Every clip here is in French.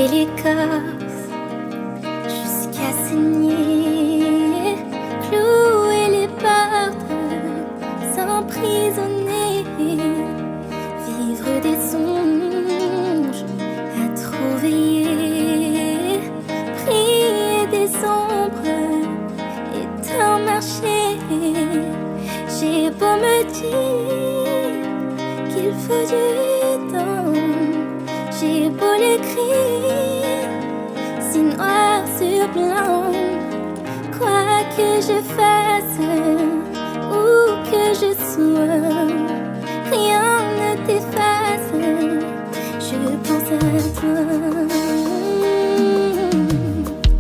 brûler l'écorce jusqu'à saigner, clouer les portes, s'emprisonner, vivre des songes à trop veiller, prier des ombres et tant marcher. J'ai beau me dire qu'il faut du temps, j'ai beau l'écrire, c'est noir sur blanc. Quoi que je fasse, où que je sois, rien ne t'efface. Je pense à toi.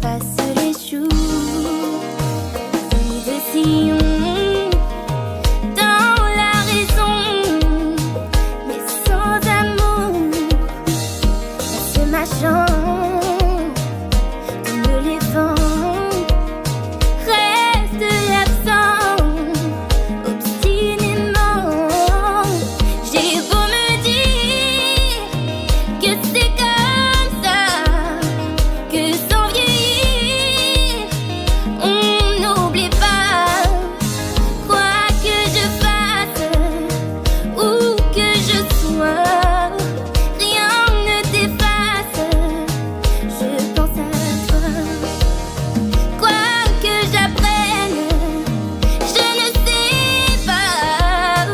Passe les jours, vie de sillon, dans la raison, mais sans amour. Passe ma chance, comme les vents, reste absent, obstinément. J'ai beau me dire que c'est comme ça, que sans vieillir, on n'oublie pas. Quoi que je fasse, où que je sois, rien ne t'efface. Je pense à toi. Quoi que j'apprenne, je ne sais pas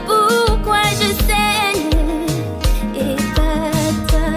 pourquoi je saigne et pas toi.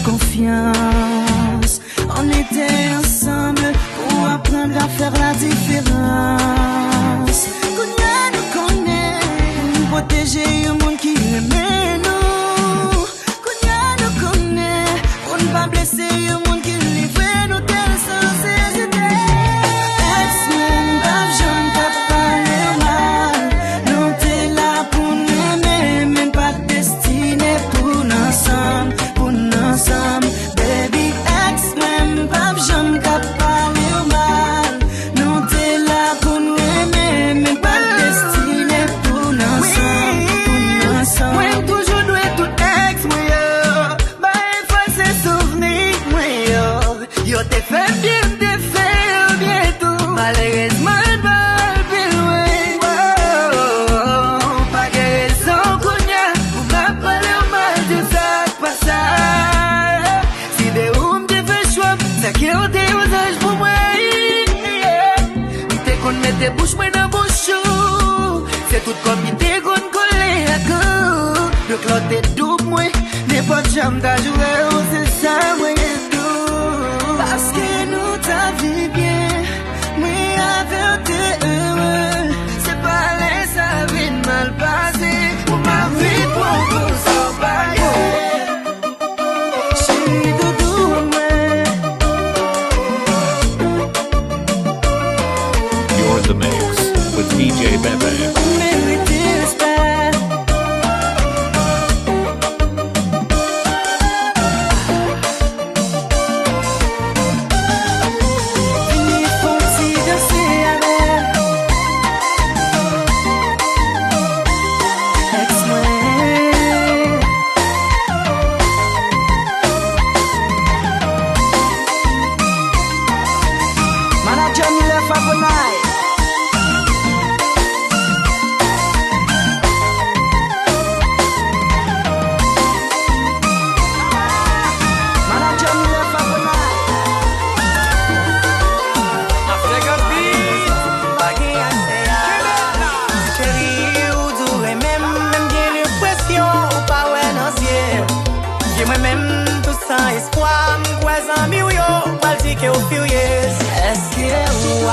Confiance. On était ensemble pour apprendre à faire la différence. Kounya nous connaît, nous protéger un monde qui aimait nous. Kounya nous connaît, pour ne pas blesser un monde qui livrait nous tels sans hésiter. Ex-men, bave, j'en t'ai parlé mal. Nous t'es là pour nous aimer, même pas destiné pour nous ensemble, pour nous ensemble. Baby, ex-men, bave, j'en t'ai parlé mal. Nous t'es là pour nous aimer, même pas destiné pour nous ensemble, pour nous ensemble. Ouais, toujours doué tout ex, moi yo. Bah, effacer souvenir, moi yo. Yo t'es fait bien, t'es fait bien tout. Malheureusement, pas bien loin. Pas de raison qu'on y a pour m'appeler mal de ça pas ça. Si des hommes te fait choix, ça qui est au désage pour moi. T'es qu'on met tes bouches moi dans bouche. C'est tout comme il t'est qu'on collé à coup. Le clot est double, moi. N'est pas de jambe d'ajouer, c'est ça, moi, et tout. Parce que nous t'as vu bien, moi, avec t'es heureux. C'est pas laisse ça vient mal passé. Pour ma vie, pour tout ça, bye. Chérie, doudou, moi. You're in the mix with DJ BêBê. Mérite respect.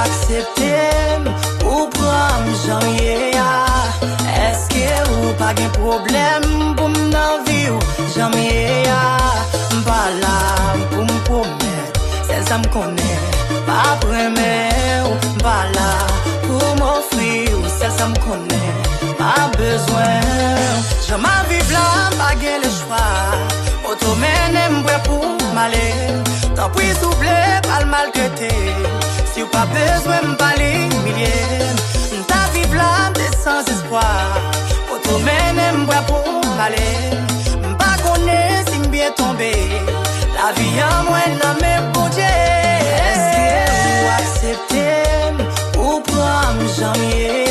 accepter ou prendre janvier? Est-ce que ou pas de problème pour m'en vivre janvier? Pas là pour me promettre, c'est ça me connaît. Pas premier ou pas là pour m'offrir, c'est ça me connaît. Pas besoin, je m'en vive là, pas le choix. Automène m'boué pour m'aller. Tant pis s'oublie, pas le maltraiter. Si ou pas besoin m'parler, millier. Ta vive là, t'es sans espoir. Automène m'boué pour m'aller. M'pas connaît si m'bien tombé. La vie en moi n'a même pas Dieu. Est-ce que vous acceptez ou prendre janvier?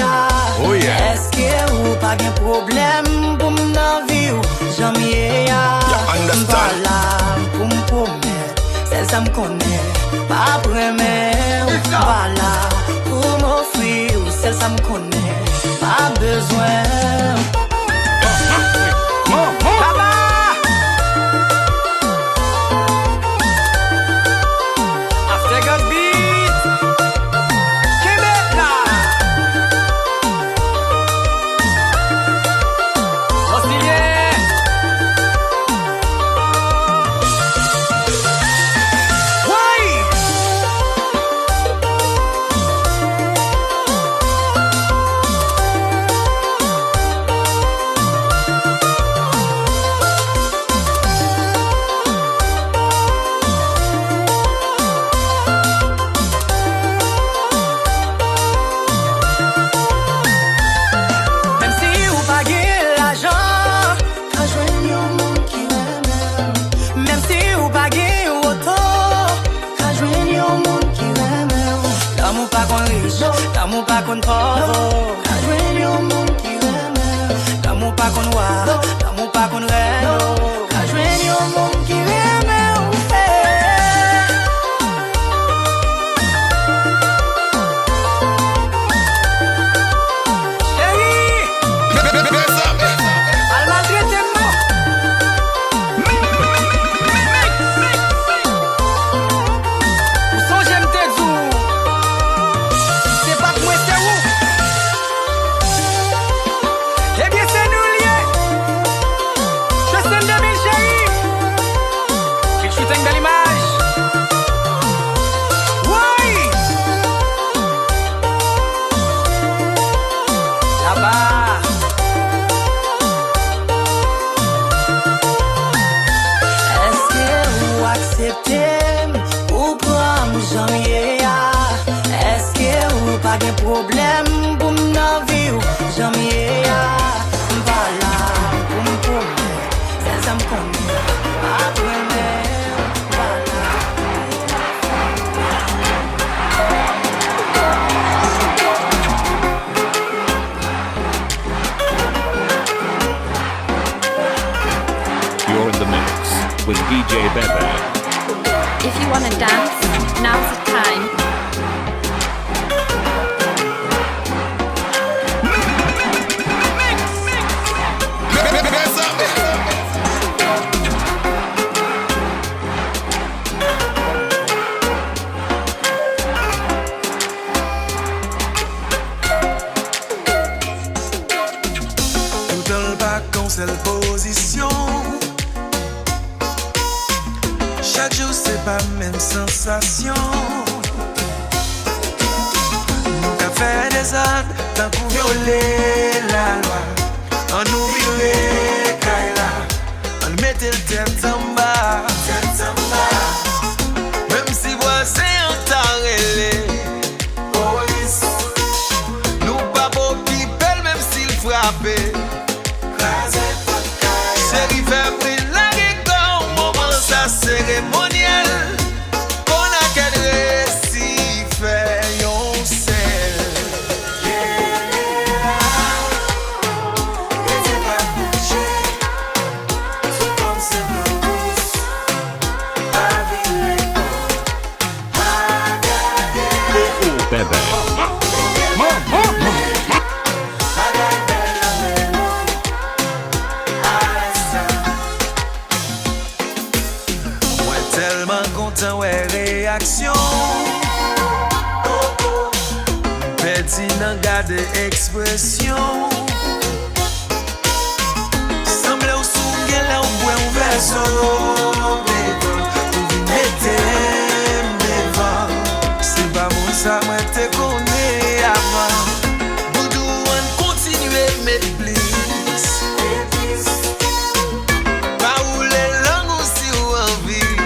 Oh yeah. Est-ce que vous pas de problème pour m'en vivre janvier? Pas là pour me promettre, c'est ça me connaît. Pas premier ou pas là pour m'offrir, c'est ça me connaît. Pas besoin. L'amour pas qu'on pauvre, la joie au monde qui aime. L'amour pas qu'on voit, l'amour pas qu'on rêve. La joie au monde qui aime. Ou prendre janvier? Est-ce que ou pas de problème pour m'en vivre janvier? Pas là pour me promettre, c'est ça me connaît. Pas premier, pas là. You're in the mix with DJ BêBê. If you wanna dance, now's the time. Tout dans le bac en seule position. Chaque jour c'est pas même sensation. Nous qu'a fait des actes tant qu'on violer la loi. On nous virait Kaila, on mettait le tête en bas. Même si voisin en tarélé, police. Nous pas beau qui belle même s'il frappait. C'est rivé la guégon, moment ça cérémoniel. Qu'on a qu'à récit fait yon sel. BêBê. Moi tellement content ouais réaction. garde expression. Semble ou sounger là ou bois un verso. Ou mettez devant. C'est pas mon ça, moi te connais avant. Boudou, on continue à mettre bliss. Pas où les langues aussi ou envie.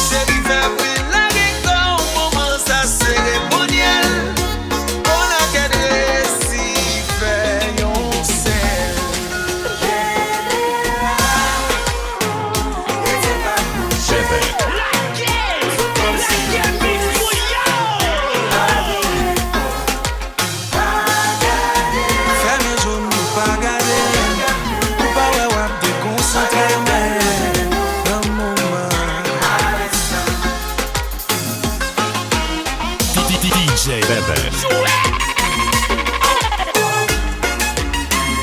C'est qui fait plus la gueule au moment ça cérémoniel. On a qu'à récit fait yon sel. Ferme jaune ou pas garder. Ou pas ouais ouais déconcentrer mais dans mon moment. DJ BêBê.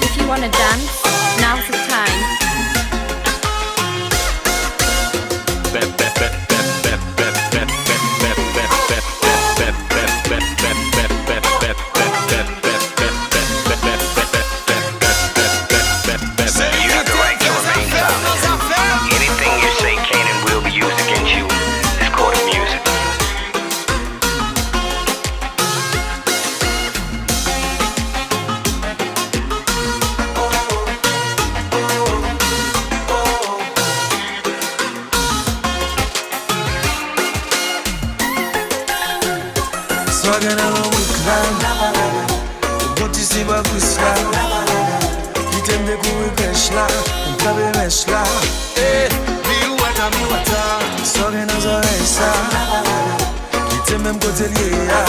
If you wanna dance, now's the time. You have the right to remain silent. Anything you say can and will be used against you. It's called music. Swaggin' along with clown. Don't you see what we slap? Qui t'aime découvrir pêche là, on clave mèche là. Eh, mi wata. Swaggin' dans oreilles ça. Qui t'aime même côté lié là.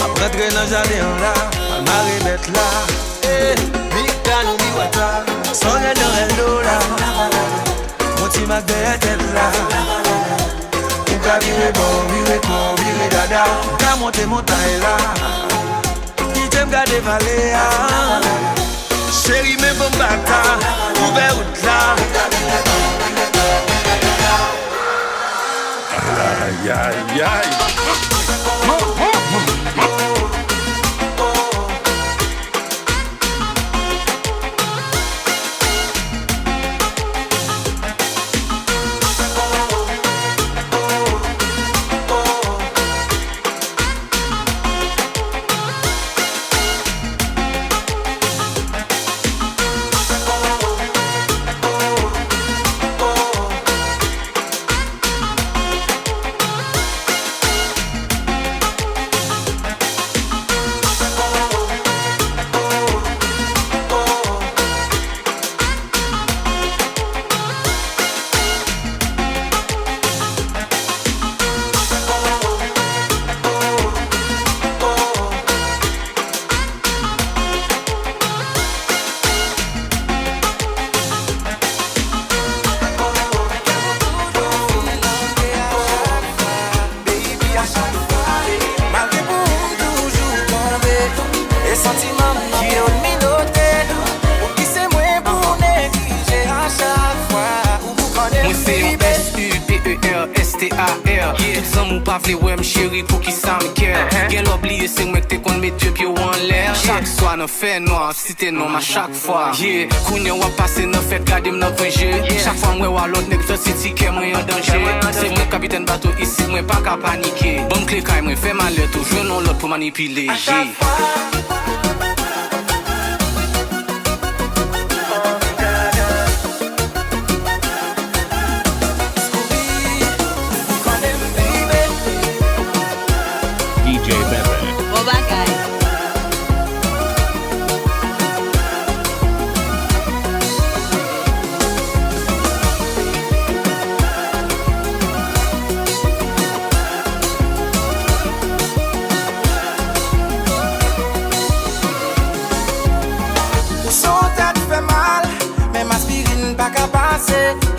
Après traîner dans jardin là, pas marrer bête là. Eh, mi cano mi wata. Swaggin' dans el dos là. Mon petit mac derrière tête là. Ka vire bon, vire dada. Ka monte montagne là. Qui t'aime garder vallée là. Chérie me bon bata. Ouvert route là. Aïe aïe aïe. Tout zan mou pa vle wè m chéri pou ki sa m kè. Gen l'obliye se mwen te kon met deux pieds en l'air. Chaque soir nan fè noir, si te nom a chaque fois. Kounye wap pase nan fèt gade m nan venje. Chaque fois mwen wè l'autre nek fè si ti kè mwen yon danger. Se mwen kapiten bateau isi mwen pa ka panike. Bon kle kay mwen fè malè tou jwen non l'autre pou manipile. DJ BêBê.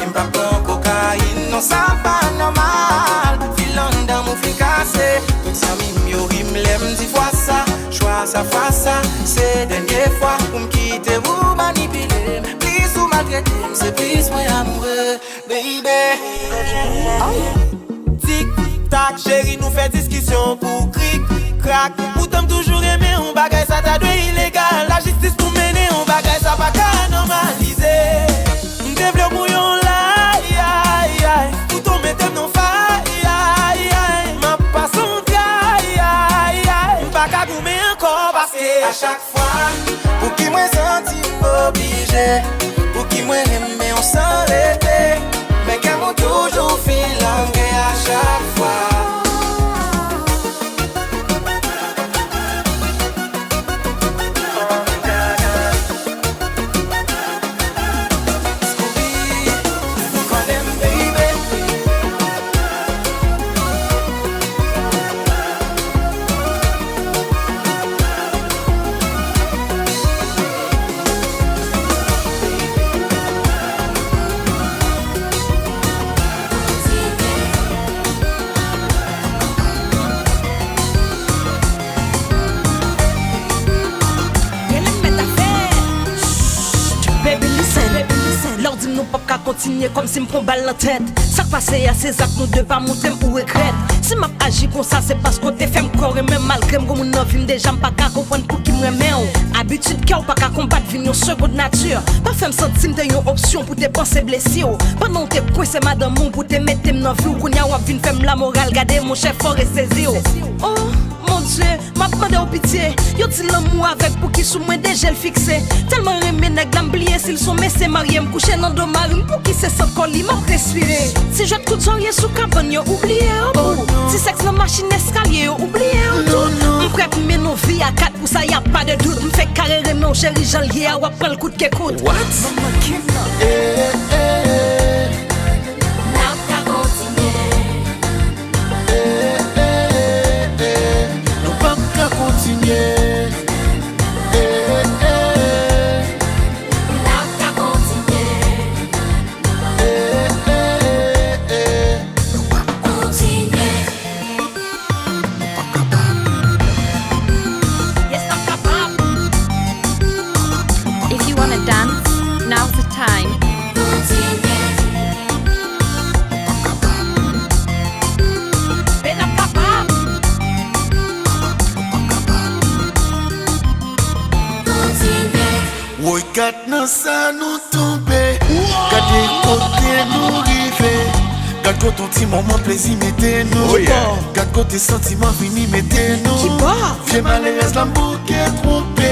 Im pa pon cocaïne, non ça pas normal. Filan dans mon fil cassé. Tout ça yo rim lem di fois ça. Choix ça face ça. C'est dernière fois pour me quitter vous manipuler. Please ou maltraiter, c'est plus moi amoureux, baby. Tic tac chérie nous fait discussion pour cric crac. à chaque fois. Pour qui moi senti obligé, pour qui moi aimé on s'arrêter. Mais qu'elle m'a toujours filangué à chaque fois. Nous pas continuer comme si m'prend balle dans tête. Ça passe à ces actes nous devons montrer ou regrette. Si m'a agi comme ça c'est parce qu'on te fait m'corps et même malgré m'gon mon envie déjà m'pas qu'à comprendre pour qui m'aime. Habitude qu'à pas qu'à combattre vini en seconde nature. Pas faire me sentir t'es une option pour tes pensées blessées. Pendant t'es coincé madame mon pour te mettre dans vie ou qu'on y a ou vinn faire la morale garder mon chef fort et saisir. Oh mon Dieu, m'a demandé au pitié. Yo dit l'amour avec pour qui sous moi déjà le fixé. Tellement remé nèg l'amblier s'ils sont messés mariés m'coucher dans dos marine pour qui c'est sans colis m'a respirer. Si je te coûte rien sous cabane yo oublié oh. Si sexe dans machine escalier yo oublié tout. M'prête mais nos vies à 4 pour ça y a pas de doute. M'fait carré mon chéri Jean lié ou prendre le coup de qu'écoute. What? If you wanna dance, now's the time. Oui, quand nous ça nous tomber, quand des côtés nous river, quand côté petit moment plaisir mettez-nous, quand côté sentiment fini mettez-nous. Vieux malheureuse l'amour qui est trompé,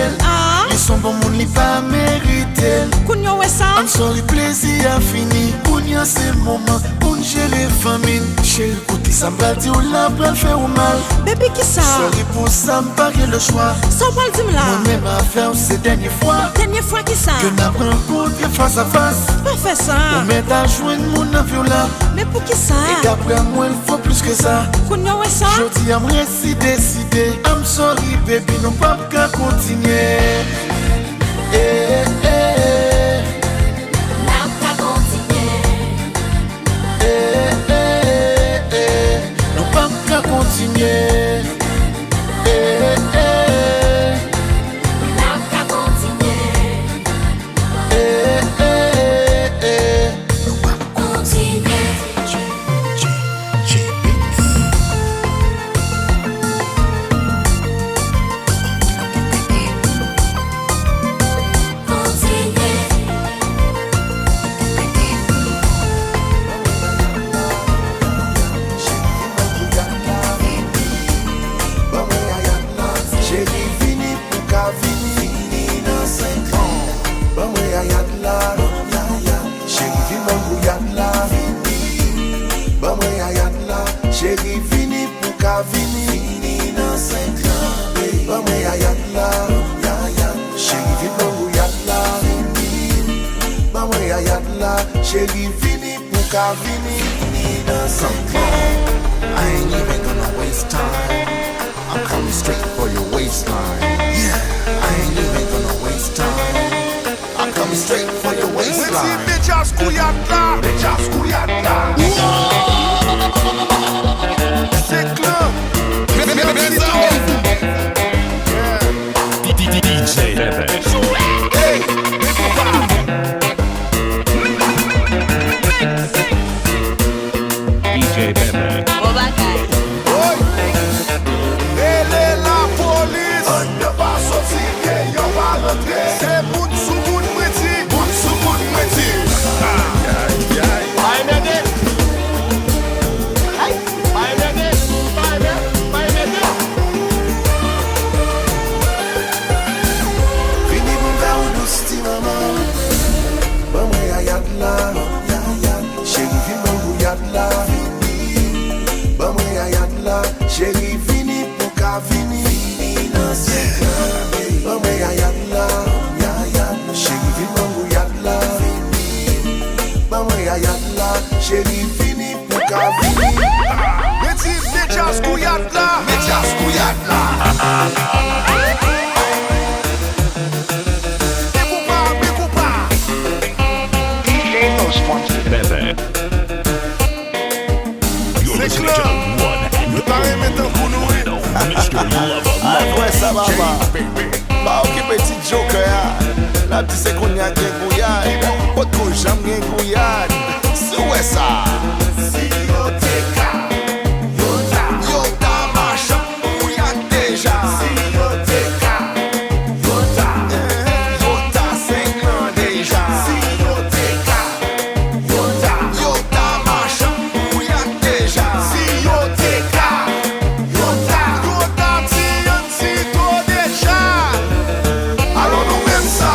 ils sont bons mon lit pas mérité. Kounyo ouais ça? I'm sorry plaisir a fini, Kounyo c'est moment pour gérer famine. Chérie côté ça me va dire la pral faire ou mal. Bébé qui ça? Sorry pour ça me pas le choix. Ça va le dire là? Moi-même à faire c'est dernière fois. Dernière fois qui ça? Que n'a rencontré face à face. Pas fait ça. On m'aide à joindre mon avion là. Mais pour qui ça? Et d'après moi il faut plus que ça. Kounyo ouais ça? Je dis à moi si décidé. I'm sorry baby, non pas qu'à continuer. Non pas qu'à continuer. Chérie vini pour qu'à vini dans 5 ans. Bah moi yad la, chérie vini pour yad la. Bah moi yad la, chérie vini pour qu'à vini dans 5 ans. I ain't even gonna waste time. I'm coming straight for your waistline. Yeah, I ain't even gonna waste time. I'm coming straight for your waistline. Déjà skouliata, déjà skouliata. C'est clair. DJ BêBê. Hey, DJ BêBê. elle est la police. On ne va sortir, on va rentrer. C'est bout sous bout de métier, bout sous bout de métier. Aïe, aïe, aïe. chérie fini pour qu'à vini. Métias couillades là. Métias couillades là. BêBê. You're listening to one and only Mr. Lover. Ouais, ça va, bah, ok, petit joker, la petite c'est qu'on y a des gouillades, pas trop jamais gouillades, c'est ouais ça. Si yo teka, yo ta machin gouillade déjà. Si yo teka, yo ta 5 ans déjà. Si yo teka, yo ta machin gouillade déjà. Si yo teka, yo ta tito déjà. Alors nous même ça.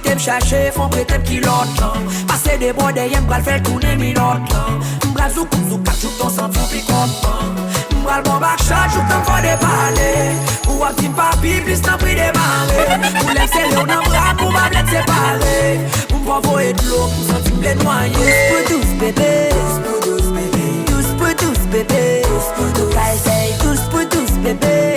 t'aime chercher, font prêter qui l'autre. Passer des bois derrière, m'bral faire tourner minute. M'bral zouk tout ton centre, puis content. M'bral bon bac shot, joue ton fond de parler. Ou un petit papi, plus t'en prie démarrer. Ou laisser l'eau dans bras pour ma blette séparée. Ou m'envoyer de l'eau pour sentir me noyer. Tous pour tous bébé, tous pour tous bébé. Nous pral say tous pour tous bébé.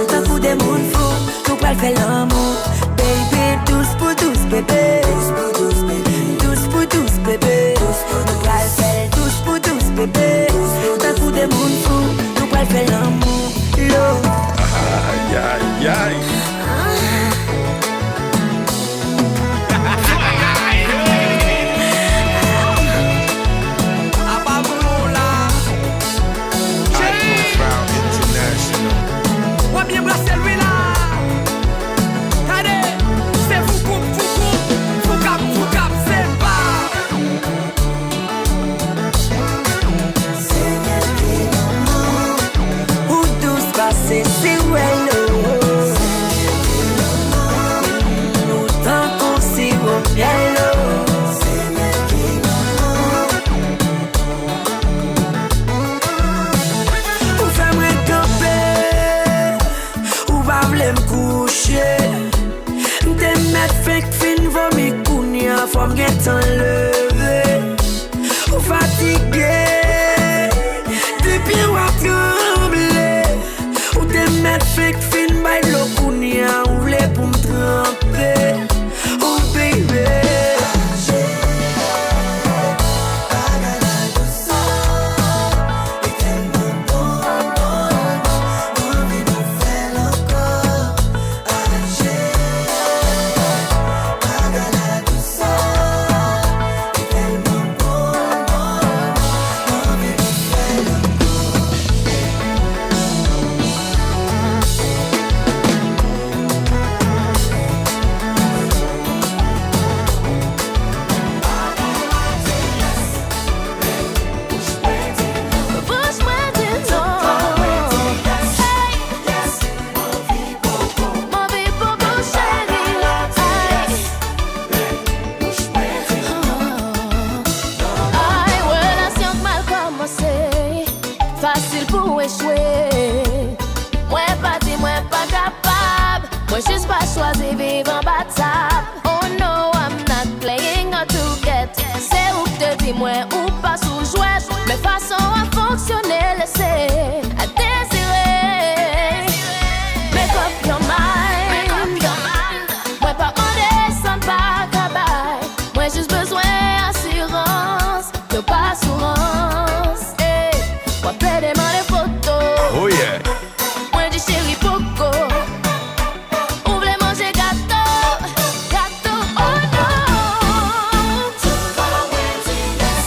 Tant pour des moun fous, nous pral faire l'amour. Baby, tous pour tous bébé. Tous pour tous bébé. Nous pral faire tous pour tous bébé. Tant pour des moun fous, nous pral faire l'amour. L'eau. Aïe aïe aïe. Faut me get enlevé ou fatigué depuis ou à trembler ou te mettre fake fin by l'eau kounia ou v'lait pour me tremper. Oh baby, facile pour échouer. Moi pas dit, moi pas capable. Moi juste pas choisi vivre en bataille. Oh no, I'm not playing hard to get. C'est où te dis moi ou pas sous jouet. Mais façon à fonctionner, laisser à désirer. Make up your mind. Moi pas demandé, ça ne pas cabaye. Moi juste besoin d'assurance, de pas assurance. Moi plaît demander photos. Oh yeah. Moi dis chéri Poco. Ou voulez manger gâteau, gâteau. Oh non.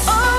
Oh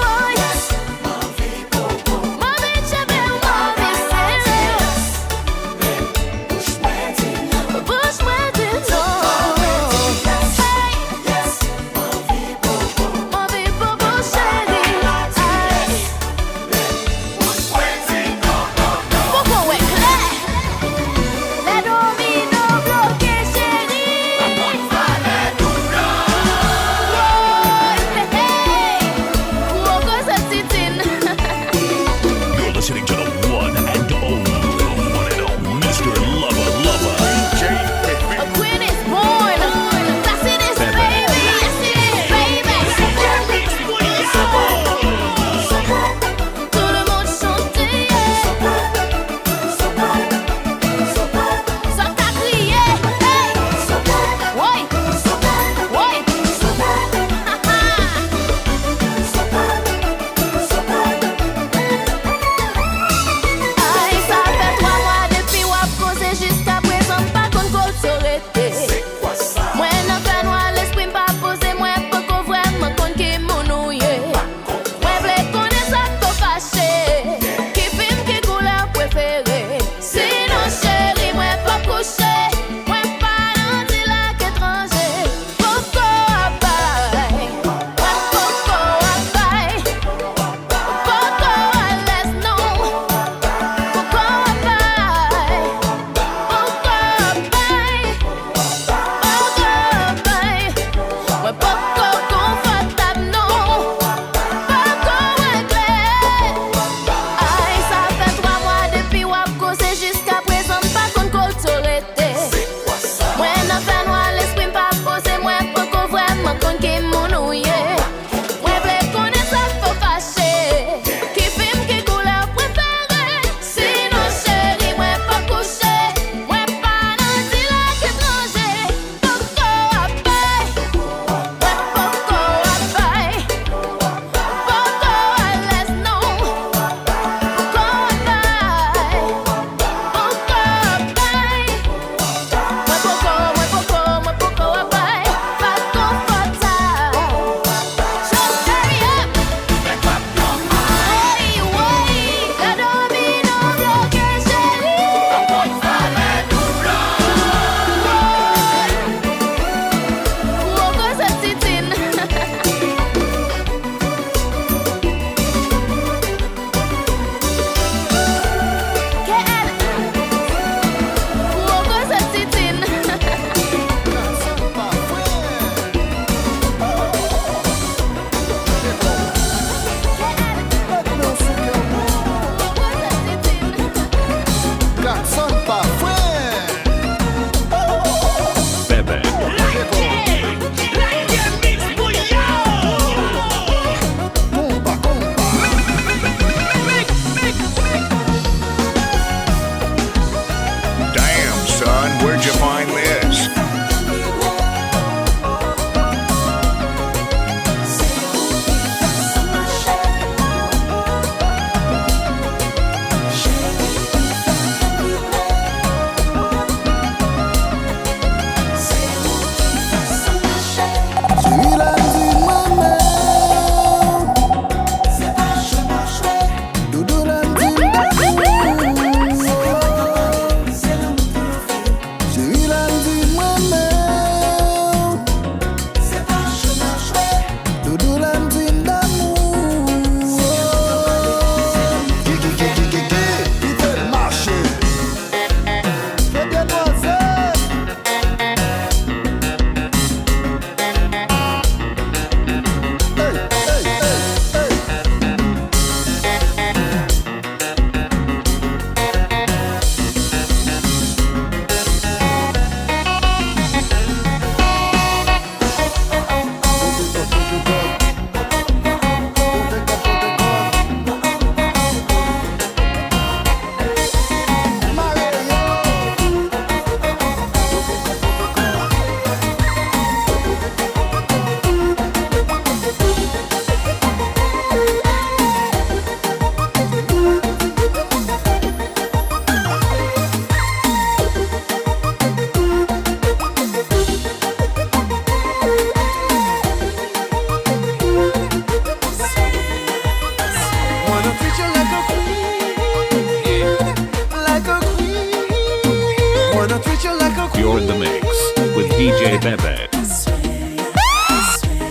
BêBê.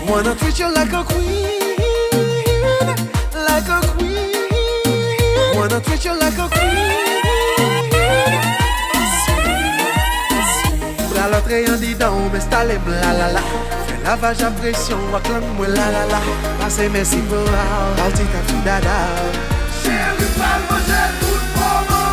Wanna treat you like a queen, like a queen. Wanna treat you like a queen. Bras l'autre en dedans, m'installer la la la. Fais lavage à pression, à clan moi la la la. Passez merci pour la, parti ta tout dada. Chérie, pas manger tout pour mon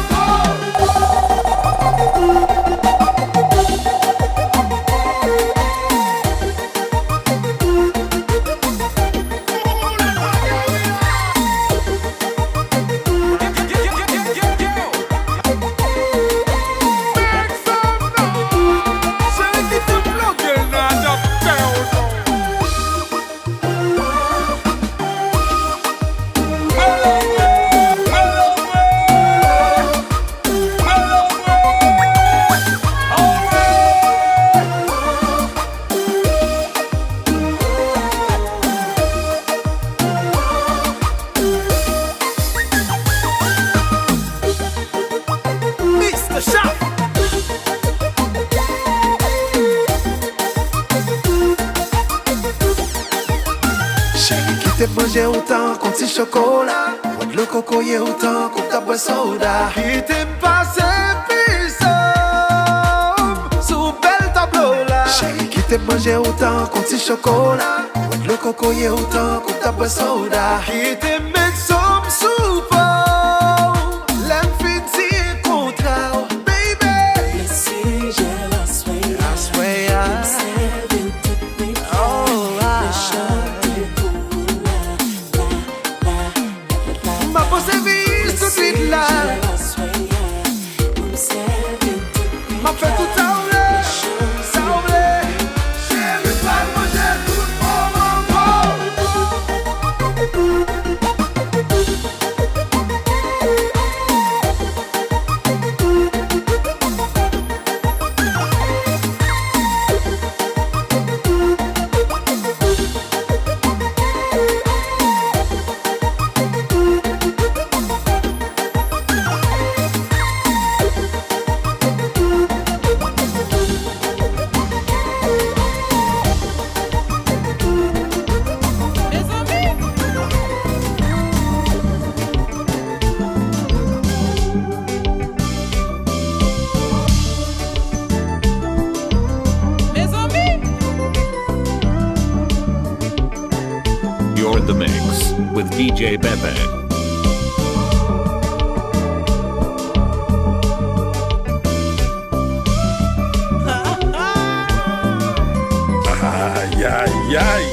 manger autant qu'on petit chocolat. Ou de l'eau cocoyer autant qu'on t'a boit soda. Qui t'aime passer puissant sous bel tableau là. Chérie, qui t'aime manger autant qu'on petit chocolat. Ou de l'eau cocoyer autant qu'on t'a boit soda. Qui t'aime mettre somme sous pomme. L'aime fini contrat, baby. Si j'ai la soirée, service tout de suite là. M'a fait tout ça oublé. Chérie, pas manger tout pour mon You're in the mix with DJ BêBê. Aïe, aïe, aïe.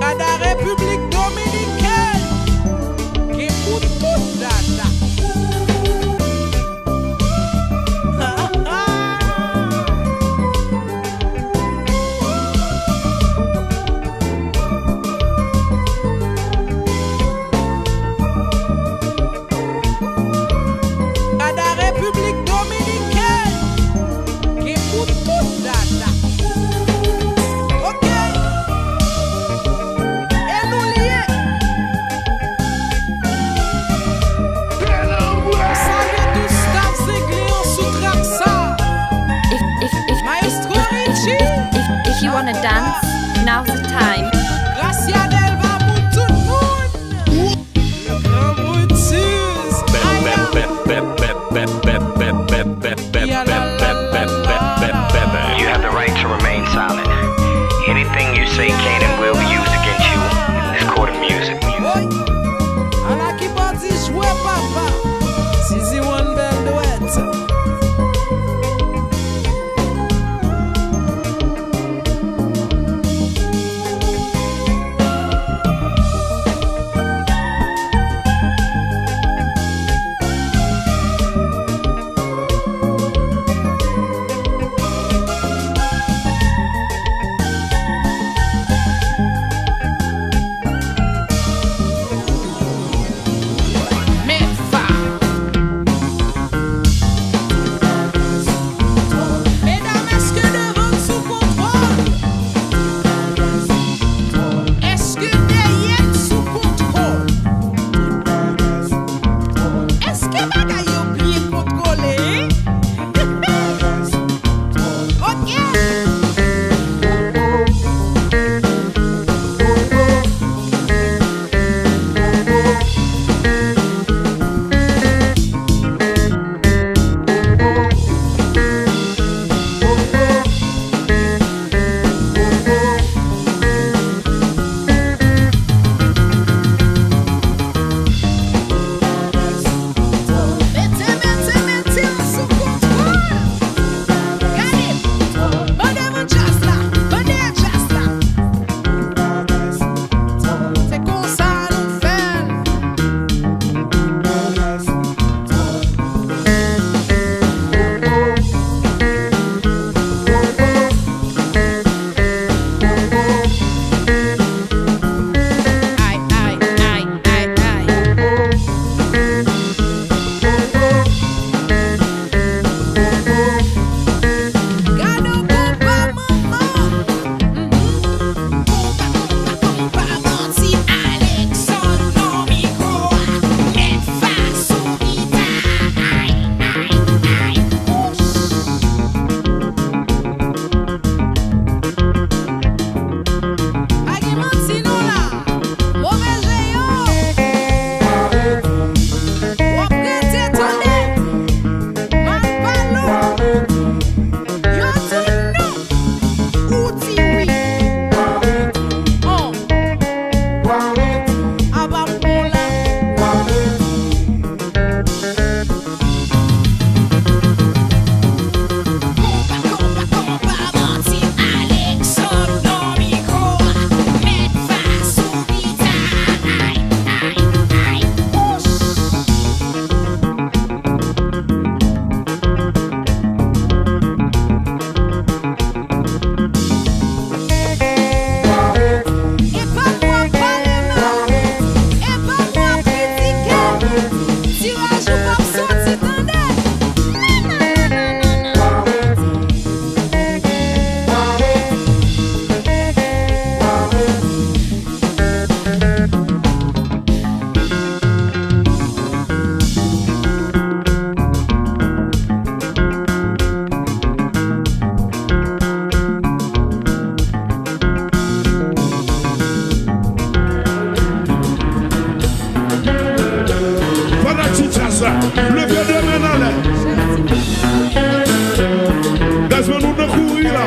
À la République dominicaine, qui pour toute la Levez deux mains en l'air. Laisse-moi nous de courir là.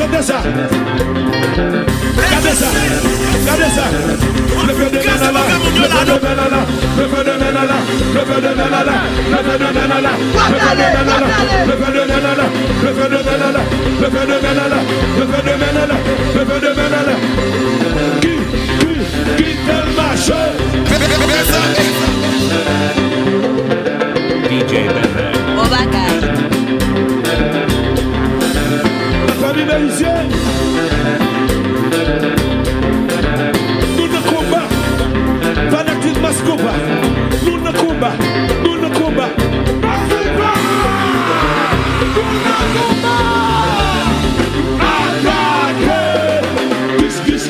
chantez ça. Regardez ça. Regardez ça. Le feu de Menala. Le feu de Menala. Le feu de Menala. Le feu de Menala. Le feu de Menala. Le feu de Menala. Le feu de Menala. Le feu de Menala. Le feu de Menala. Le feu de Menala. Qui tel marche? DJ BêBê. Au bagaille. La famille Bélicienne. Nous ne combat. Fanatique Mascova. Nous ne combat. Nous ne combat. Mascova. Nous ne combat. Attaquez. Kiss.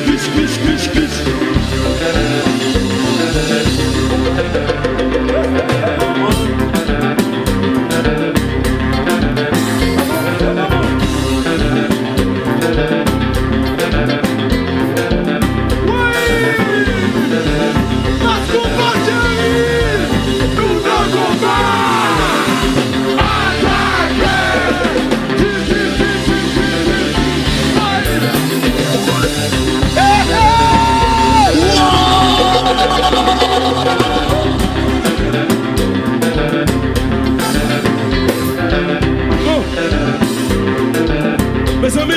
Mes amis,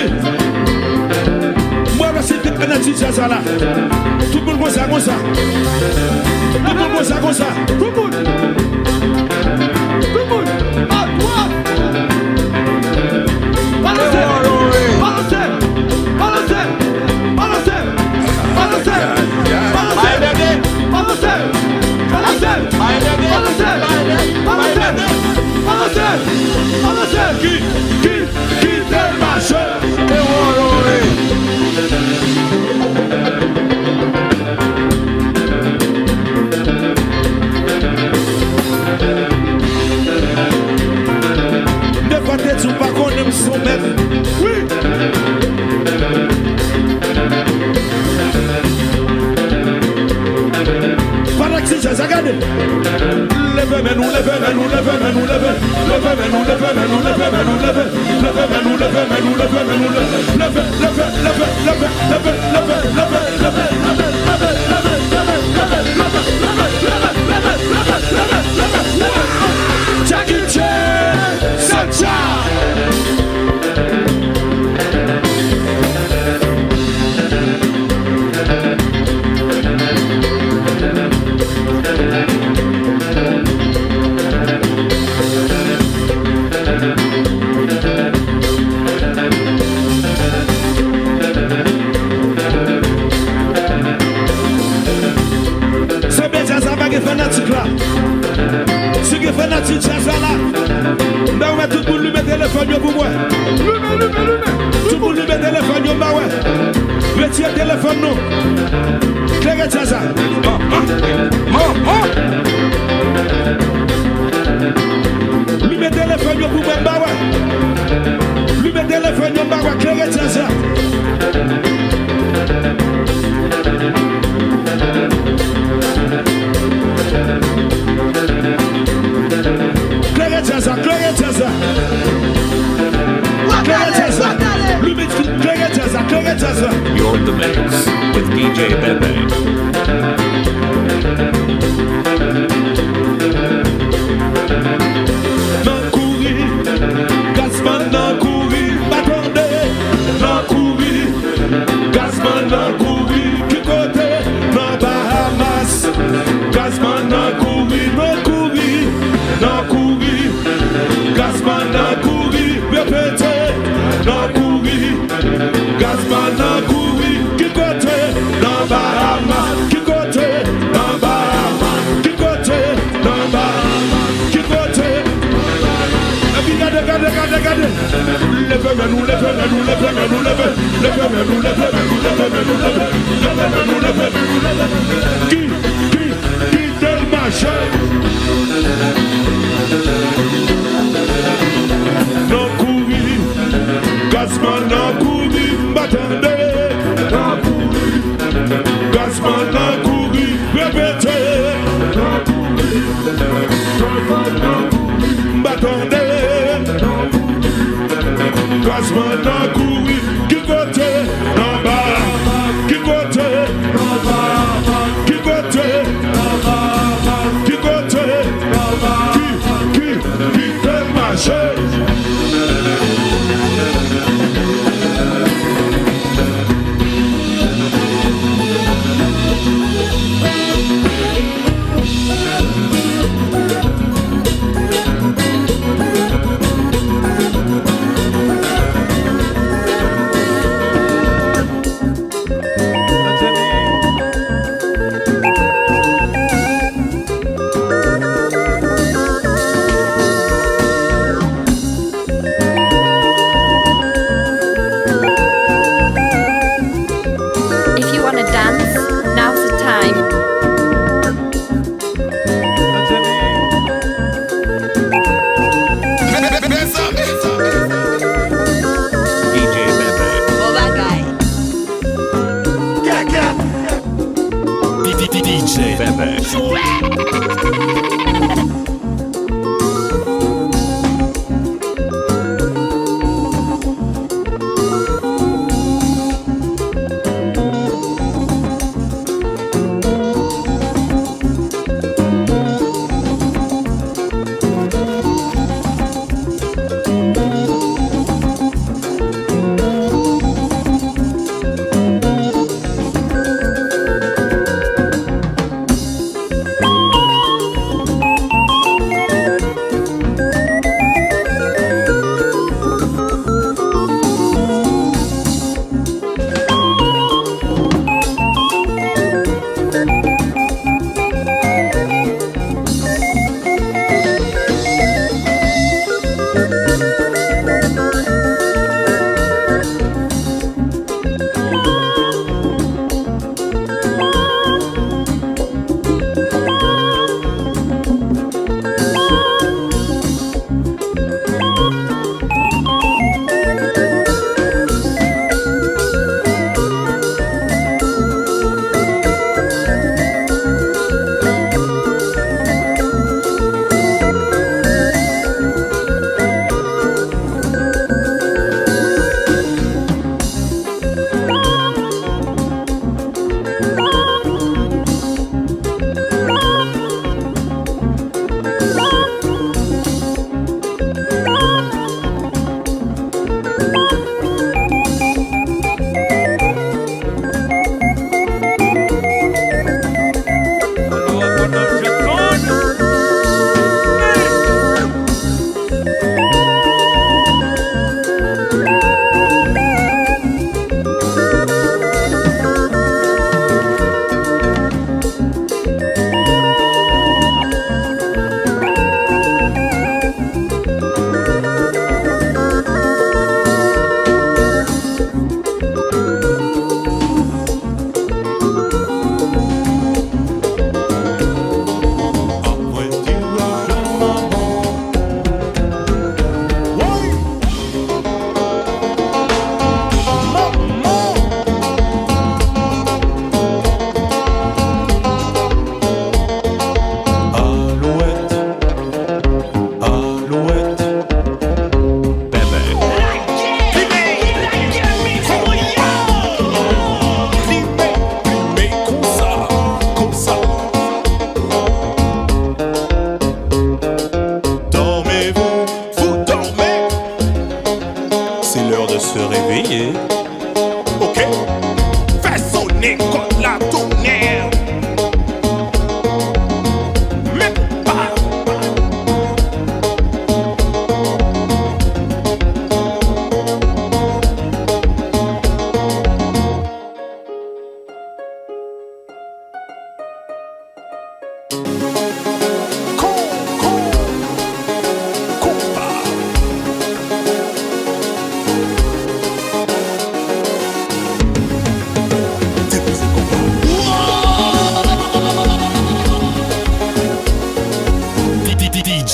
moi c'est une pénalité ça là. Tout le monde comme ça. Tout le monde comme ça. Tout le monde. À droite. Balancez. Qui tel marche? Ne pas être pas qu'on aime son maître. Oui. Pendant que c'est ça, regardez. Levez-nous. Jackie Chan, Sunshine. Fanatique là, ce qui est fanatique, c'est ça là. Ben ouais, tout le monde lui met téléphone pour moi. Tout le monde lui met téléphone, bah ouais. Retirez le téléphone, non. Claire, c'est ça. Lui met téléphone pour moi, bah ouais. Lui met téléphone, bah ouais. Claire, c'est ça. You're in the mix with DJ BêBê. DJ BêBê.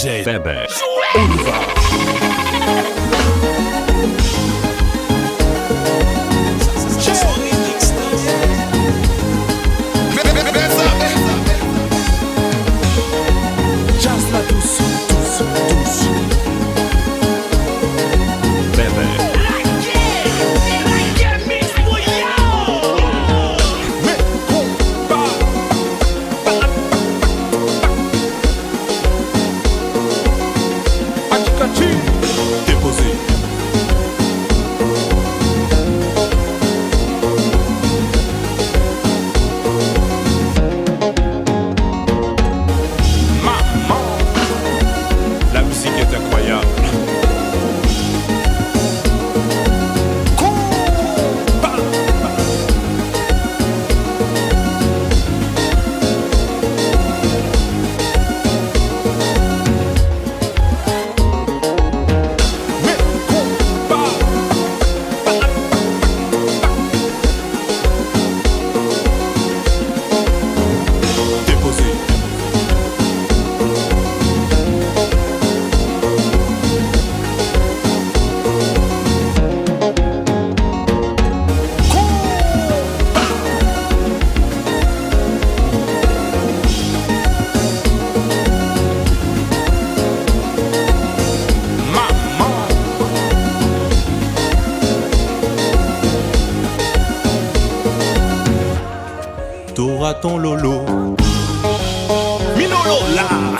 DJ BêBê. Just la douce, douce, douce. BêBê. l'amour à ton lolo. Mi lolo là.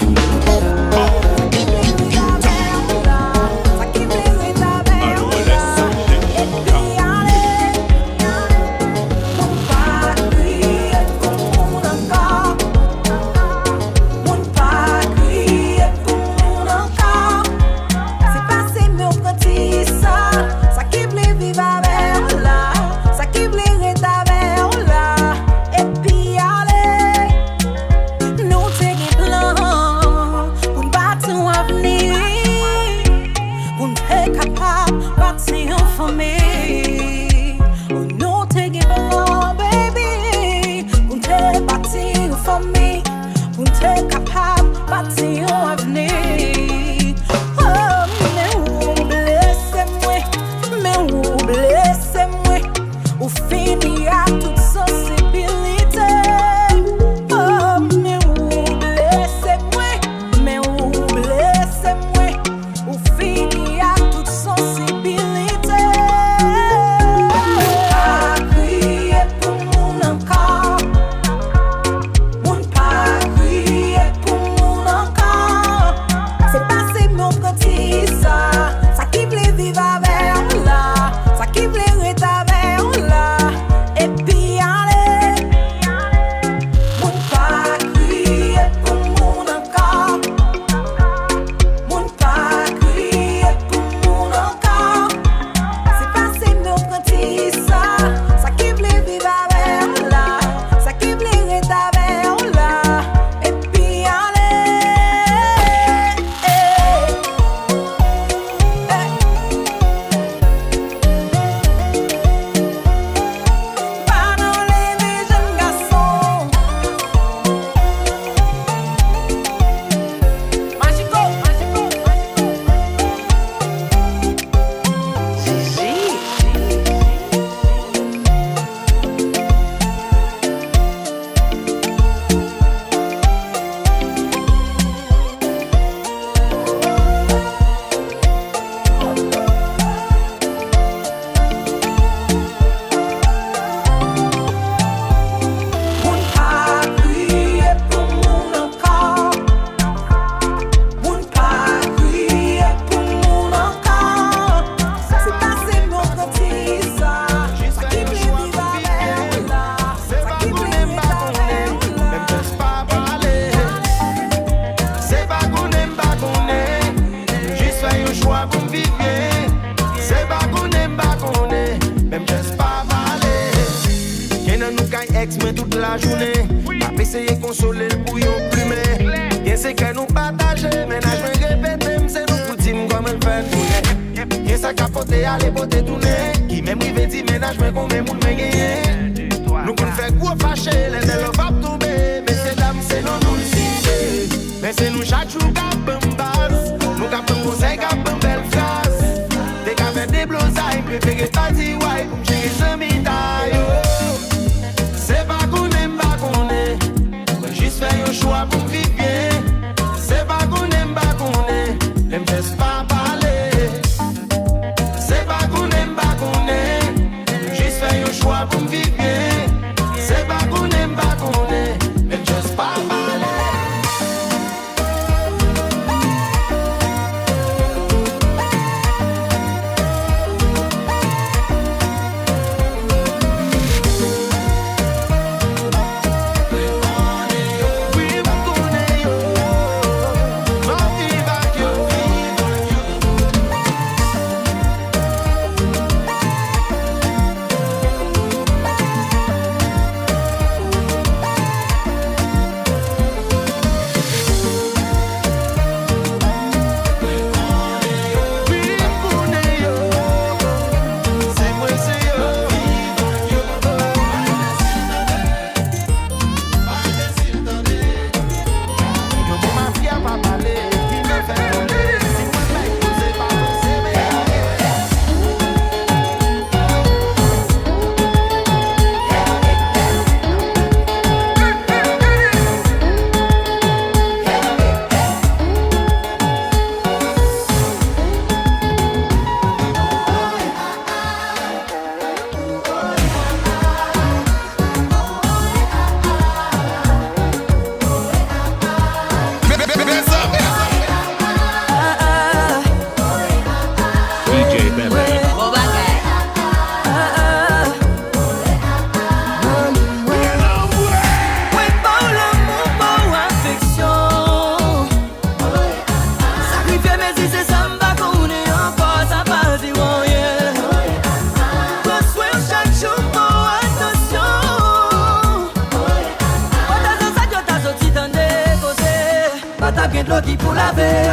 l'eau qui pour laver.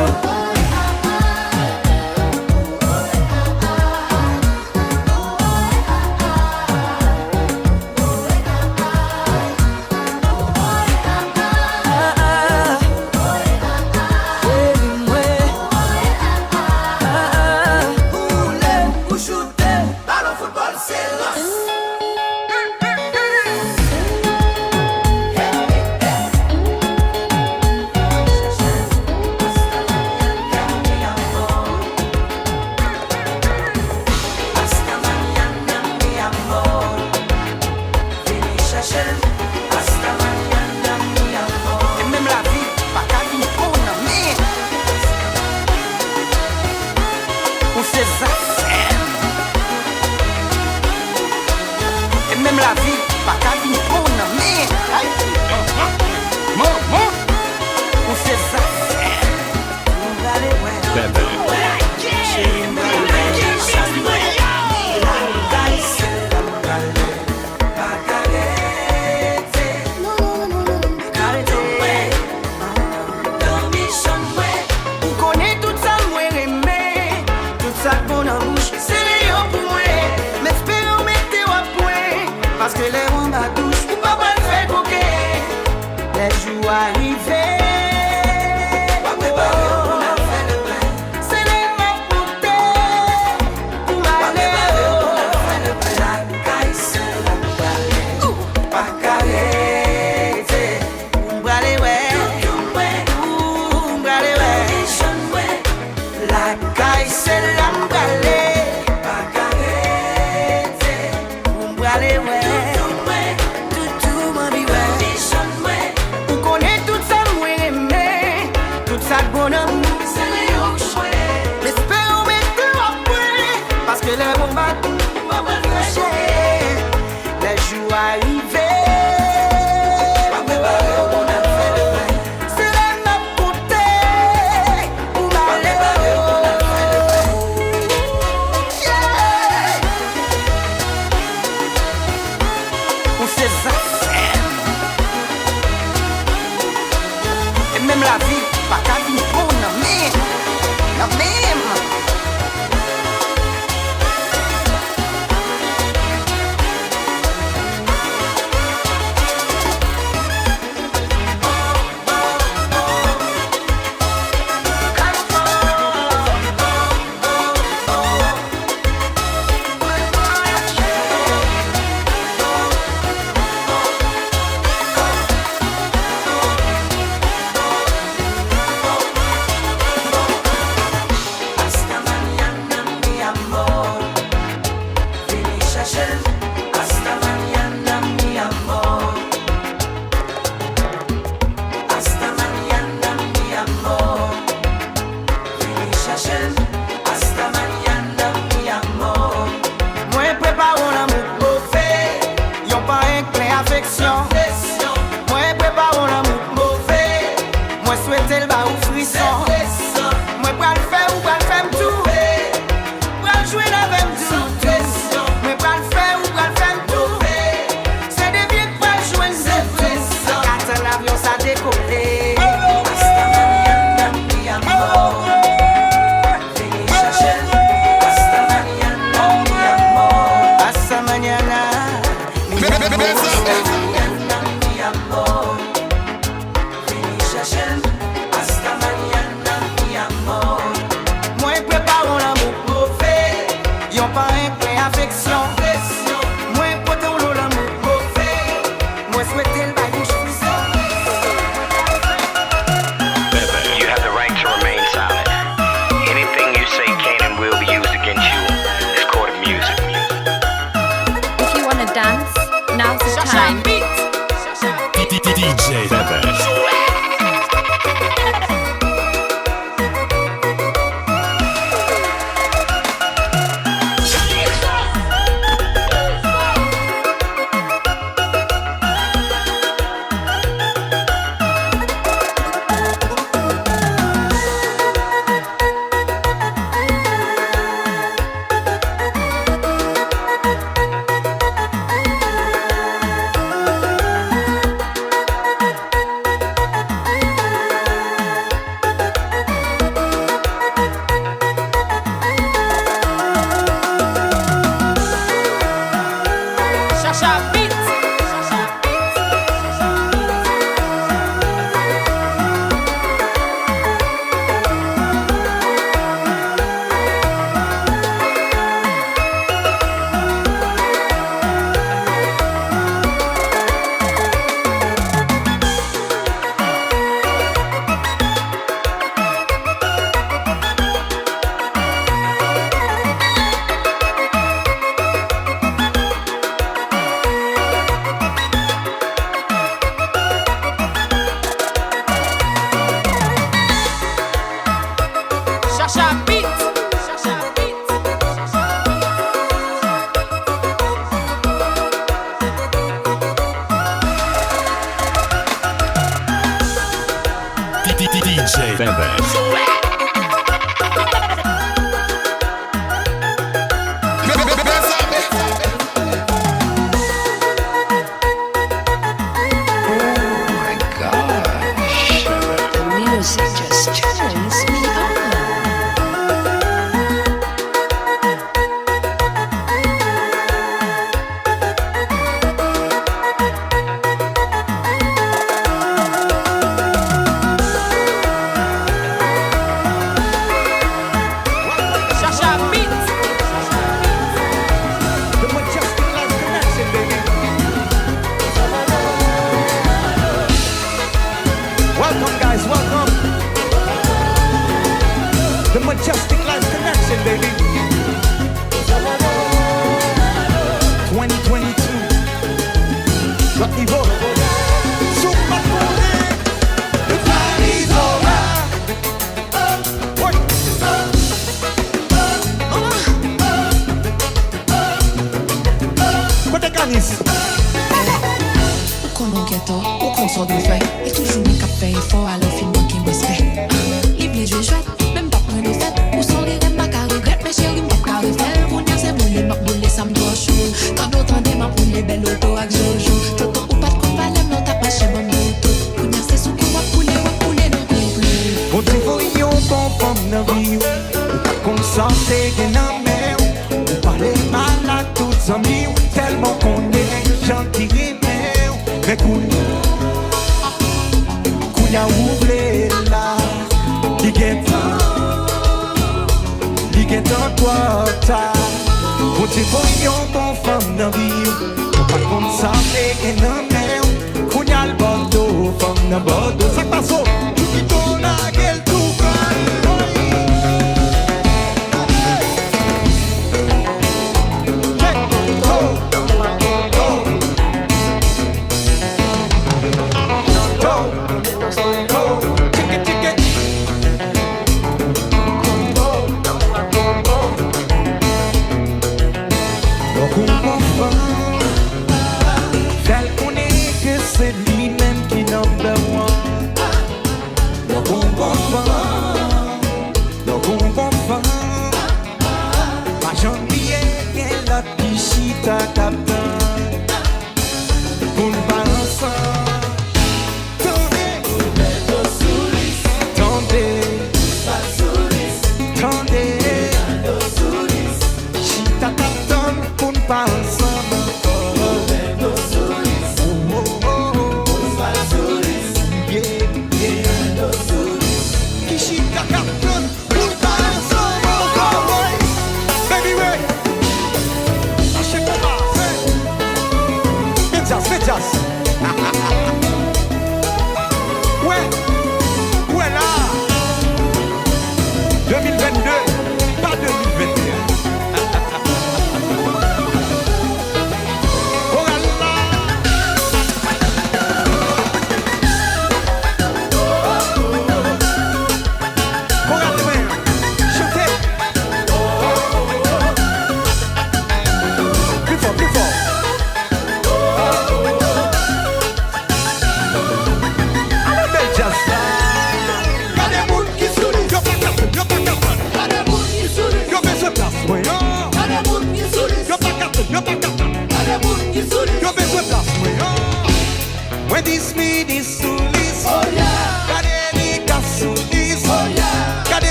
DJ BêBê.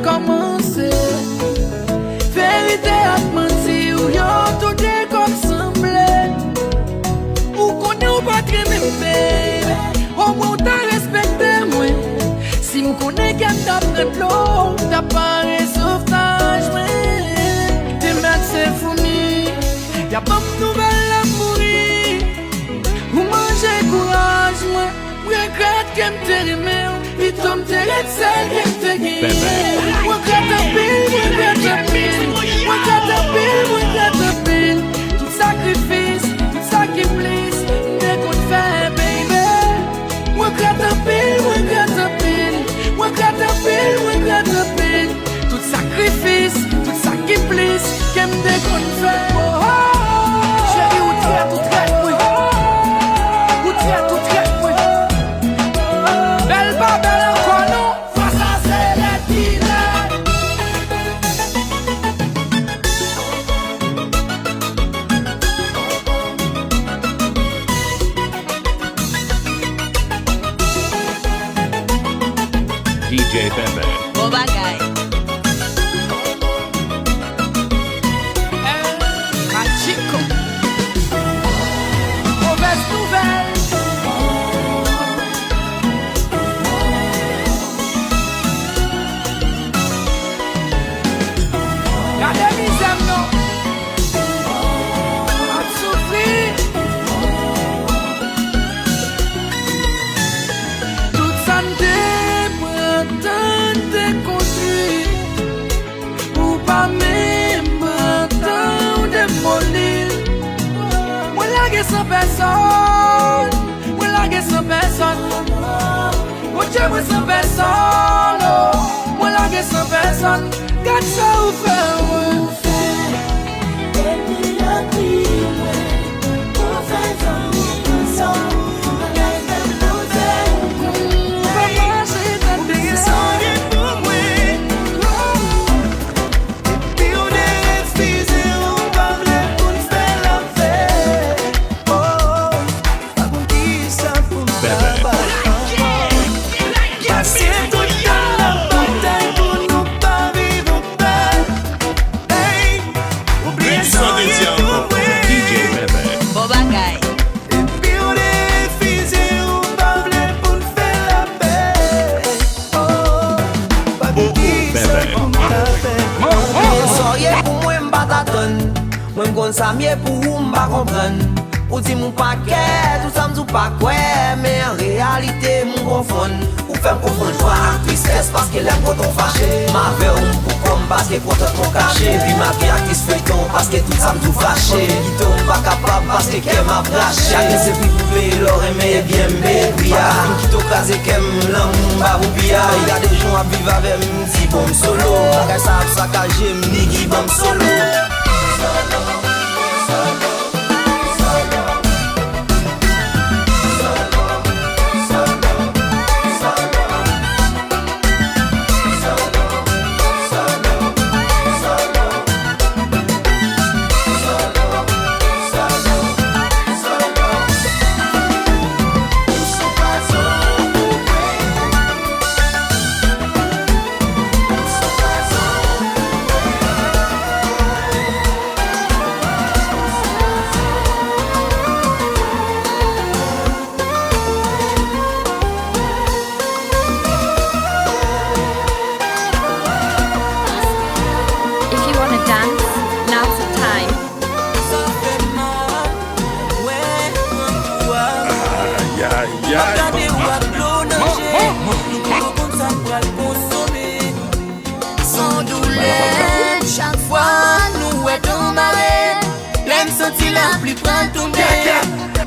Commencer. Vérité a menti ou yo tout est très même baby. Au moins t'as respecté moi. Si me connais qu'elle t'a pris de l'eau, t'as pas un sauvetage, mais t'es mettre c'est fourni. Y'a pas de nouvelles à mourir. Ou manger courage, moi. Regrette qu'elle me t'ait aimé. Et toi me t'es resté celle qu'elle me t'ait guidé. Regrette un pile, regrette un pile. Regrette un pile, regrette un pile. Tout sacrifice, tout sacrifice. Dès qu'on te fait, baby. Regrette un pile, regrette un pile. Regrette un pile, regrette un pile. Tout sacrifice, tout sacrifice. Qu'elle me dès qu'on te fait. Chérie, où t'es, tout traite, oui. Où t'es, tout traite, oui. Belle pas belle encore, non. Face à c'est la K-DILAK. DJ BêBê. Bon bagay. Chico. Mauvaise nouvelle. Regardez mes amis, non. On souffrir. Toute santé, printemps déconstruit. Ou pas même printemps démoli. Moi largué sans personne. Moi largué sans personne. Moi Dieu moi sans personne. Moi largué sans personne. Garde ça ou faire ou ça mieux pour m'pas comprendre. Ou dit mon paquet, tout ça m'dou pas quoi, mais en réalité mon confond. Ou faire confondre joie avec tristesse parce que l'aime quand on fâché. Ma veille pour comme parce que quand on caché. Puis ma vie actrice feuilleton parce que tout ça m'dou fâché. Guito pas capable parce que qu'elle m'a braché. Chacun c'est plus poupée, l'or aimé bien bébia. Guito casé qu'elle l'amour m'a boubia. Il y a des gens à vivre avec m'di bon solo. Bagay ça saccagé m'nigi bon solo. Plus près tomber,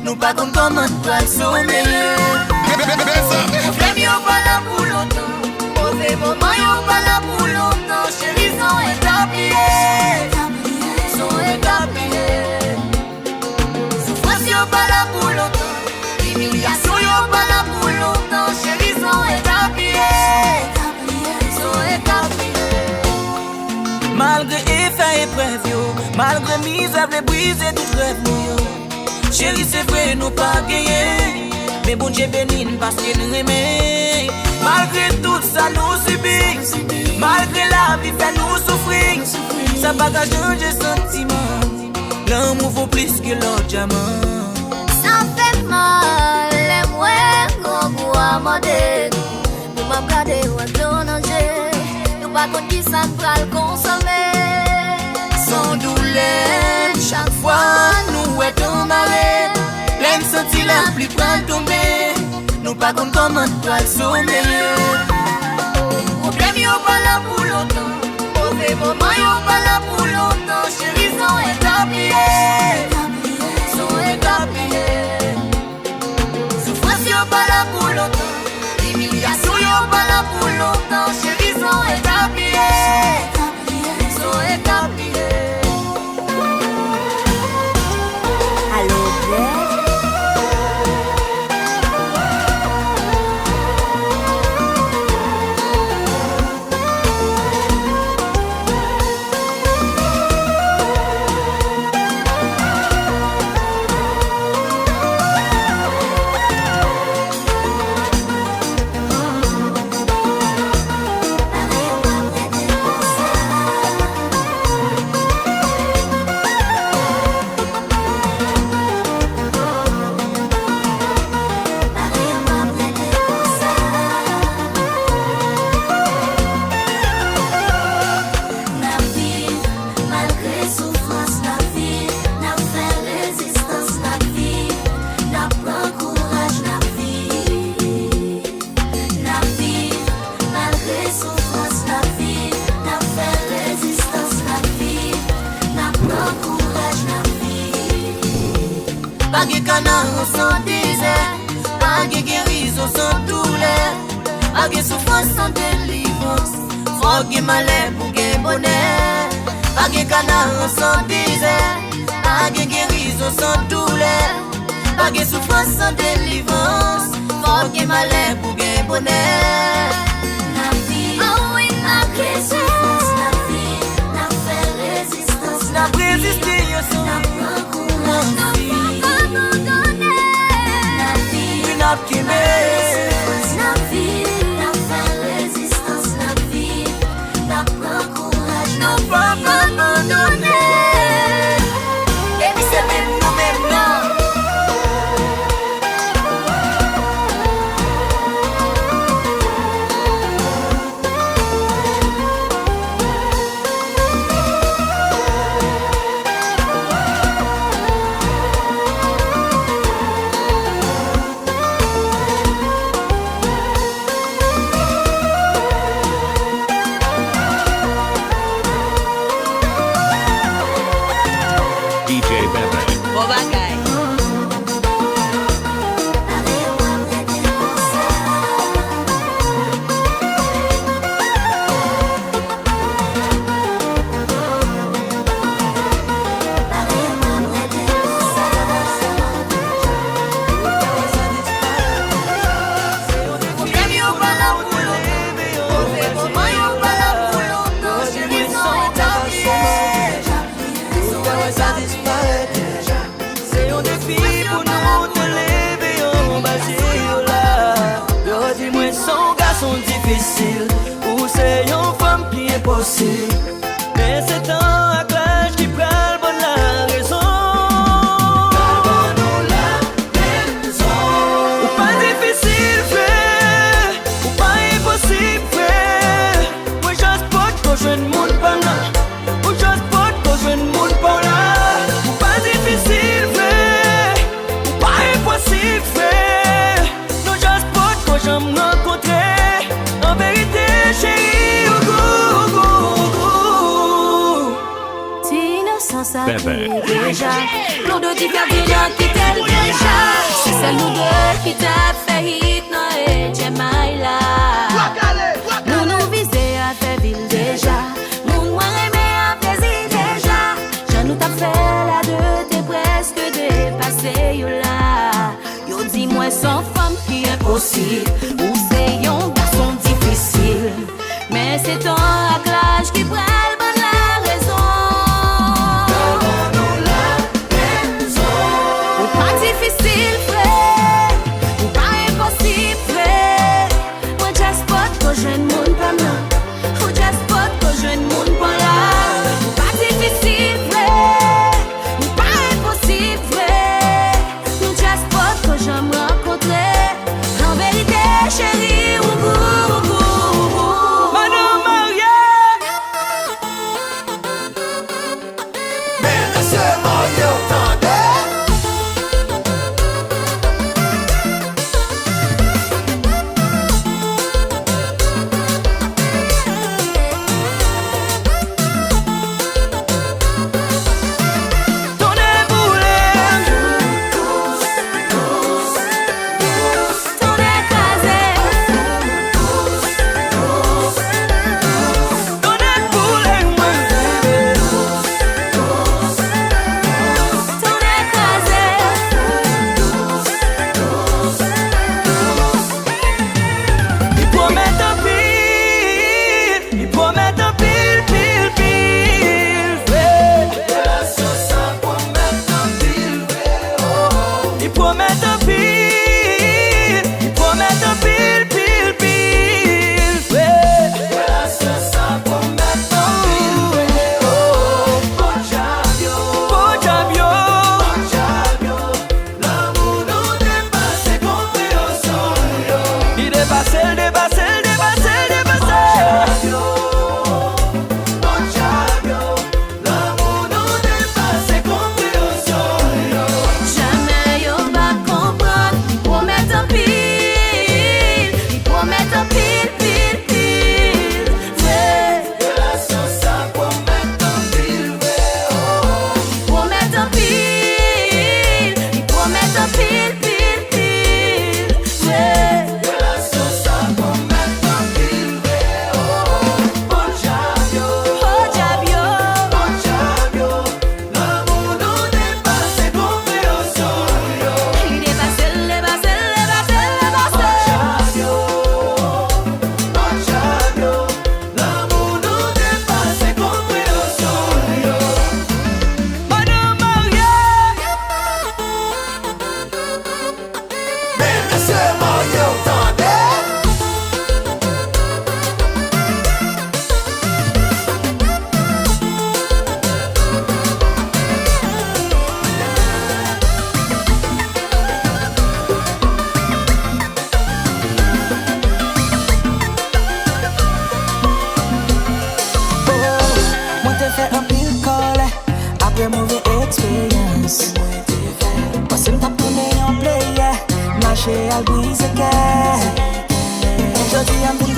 nous pas comme comment toi le sommeil. Flemme yo pas là pour longtemps, mauvais moment yo pas là pour longtemps. Chérie sont établis, sont établis. Souffrance yo pas là pour longtemps, humiliation yo pas là pour longtemps. Chérie sont établis, sont établis. Malgré effet et épreuve yo, malgré misère et briser tout rêve yo. Chérie c'est vrai nous pas gagné, mais bon Dieu béni parce qu'il nous aime. Malgré tout ça nous subit, malgré la vie fait nous souffrir. Ça va pas changer sentiment, l'amour vaut plus que l'or diamant. Ça fait mal. accommodé. Nous m'a gardé ou à danger. Nous pas contre qui ça ne va le consommer. Sans douleur, chaque fois nous est marée. L'aime senti la pluie prend tomber. Nous pas contre comment nous le sommer. Problème yo pas là pour longtemps. Mauvais moment yo pas là pour longtemps. Chérie sont établis. Sont établis. Souffrance yo pas là pour longtemps. Humiliation yo pas là pour longtemps. Chérie sont établis. Sont établis. Allô, bébé. Bagé canard sans désert, bagé guérison sans douleur, bagé souffrance sans délivrance, fogé malheur pour gagner bonheur. Bagé canard sans désert, bagé guérison sans douleur, bagé souffrance sans délivrance, fogé malheur pour gagner bonheur. Oh oui, malgré souffrance, la vie, n'a fait résistance, n'a résisté, yo son. La vie, la fait résistance, la vie, la prend courage, n'a pas abandonné. Et puis c'est même nous maintenant. Ou c'est une femme qui est possible. Mais c'est un clash qui prend le bon la raison. Ou pas difficile faire, ou pas impossible faire. Moi juste pas que je ne monte pas là. Ou juste pas que je ne monte pas là. Ou pas difficile faire, ou pas impossible faire. Non juste pas que je me rencontrer. En vérité, chérie, au goût. Si innocence a pris déjà, l'eau de différents qui t'aime déjà. C'est celle nous deux qui t'a fait hit, non, et Jemaïla. Nous nous viser à faire ville déjà. Nous nous aimer à plaisir déjà. Je nous t'a fait la deux, t'es presque dépassé, yo là. Yo dis-moi sans femme qui est possible. Ou c'est yon garçon difficile. Mais c'est ton acclage qui prend le bon la raison. Ou pas difficile, frère. Ou pas impossible, frère. Moi, just pas que je ne monte pas là. Ou just pas que je ne monte pas là. Ou pas difficile, frère. Ou pas impossible, frère. Ou just pas que je me rencontrer. En vérité,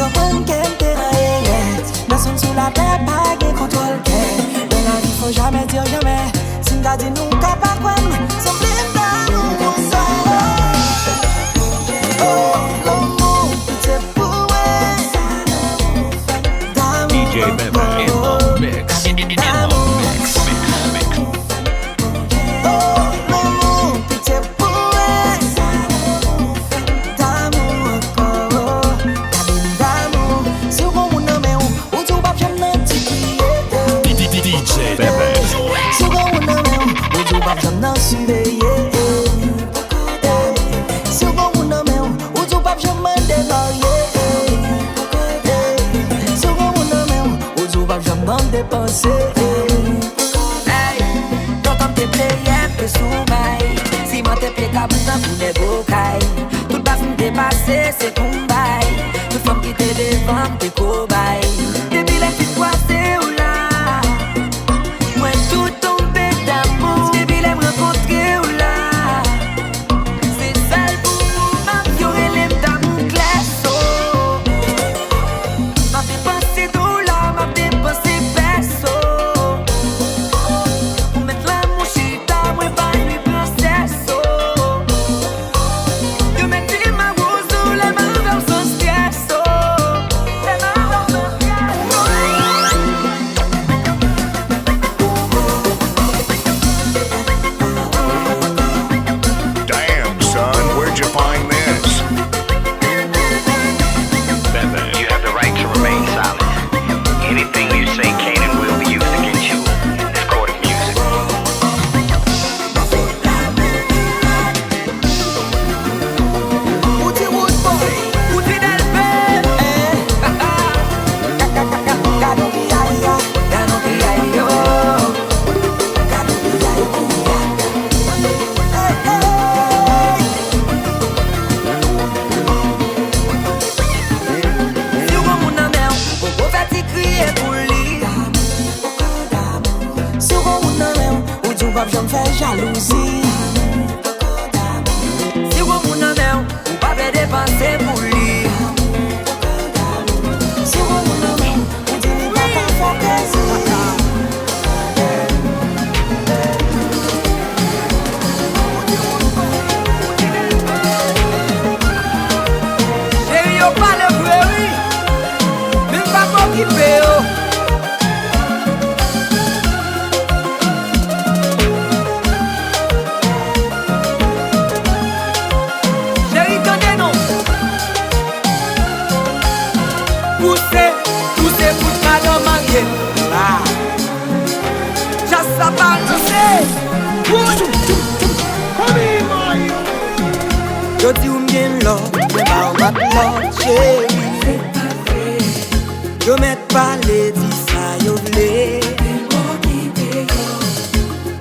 comprendre qu'elle t'est réelle. Personne sous la terre, pas de contrôle qu'elle. Dans la vie, faut jamais dire jamais. Si m't'a dit nous, qu'à pas quoi, sans plus d'amour pour ça. Oh, l'amour, c'est pour elle. DJ BêBê in the mix. C'est ton bail, toute femme qui t'est devant tes cobayes. Depuis les petites fois c'est où là, moi tout tombé d'amour. Depuis les me rencontrer où là, c'est seul pour moi qui aurait l'aime d'amour classo. M'a fait penser dollar, m'a fait penser perso. Pour mettre l'amour chita, moi pas lui princesse. You make me my j'en fais jalousie. Si vous mon amour, vous pas faire dépenser pour lui. Si vous mon amour, vous dites pas qu'à faire plaisir. Chérie, yo pas le bruit, même pas m'occuper. Yo di ou m'gen l'or, mais pas ou mat l'or, chérie. Yo met parler, di sa yo vle.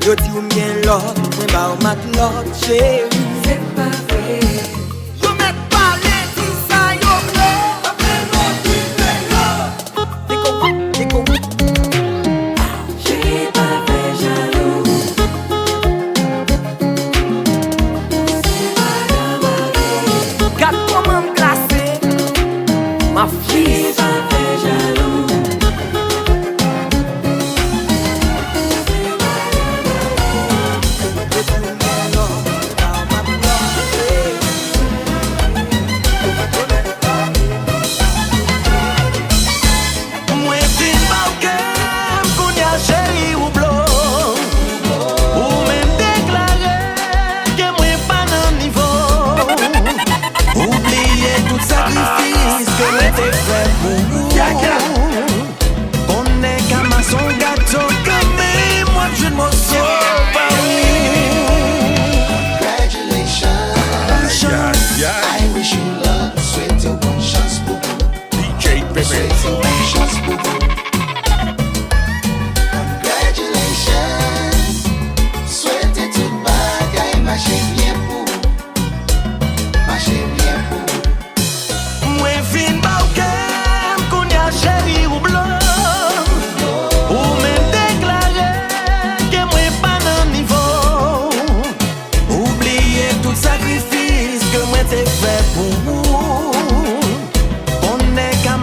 Yo di ou m'gen l'or, mais pas ou mat l'or, chérie. C'est pas vrai. Yo met parler, di sa yo vle. Déco. Chérie, pas fait jaloux. Ma fille, ça fait jaloux. Moi, fin balcon, qu'on y a chéri ou blanc. Ou même déclarer que moi pas dans niveau. Oubliez tout sacrifice que l'on t'est fait pour vous. On est comme un son gâteau comme moi je ne m'en sors pas. Congratulations, I wish you luck. Souhaite bonne chance pour vous. DJ BêBê. Souhaite bonne chance pour vous. Congratulations, souhaite toute bagaille, marchez bien pour vous. Marchez bien pour vous. Moi fin balcon, qu'on y a chéri ou blanc. Ou même déclarer que moi pas dans niveau. Oubliez tout sacrifice que moi t'ai fait pour vous. On est comme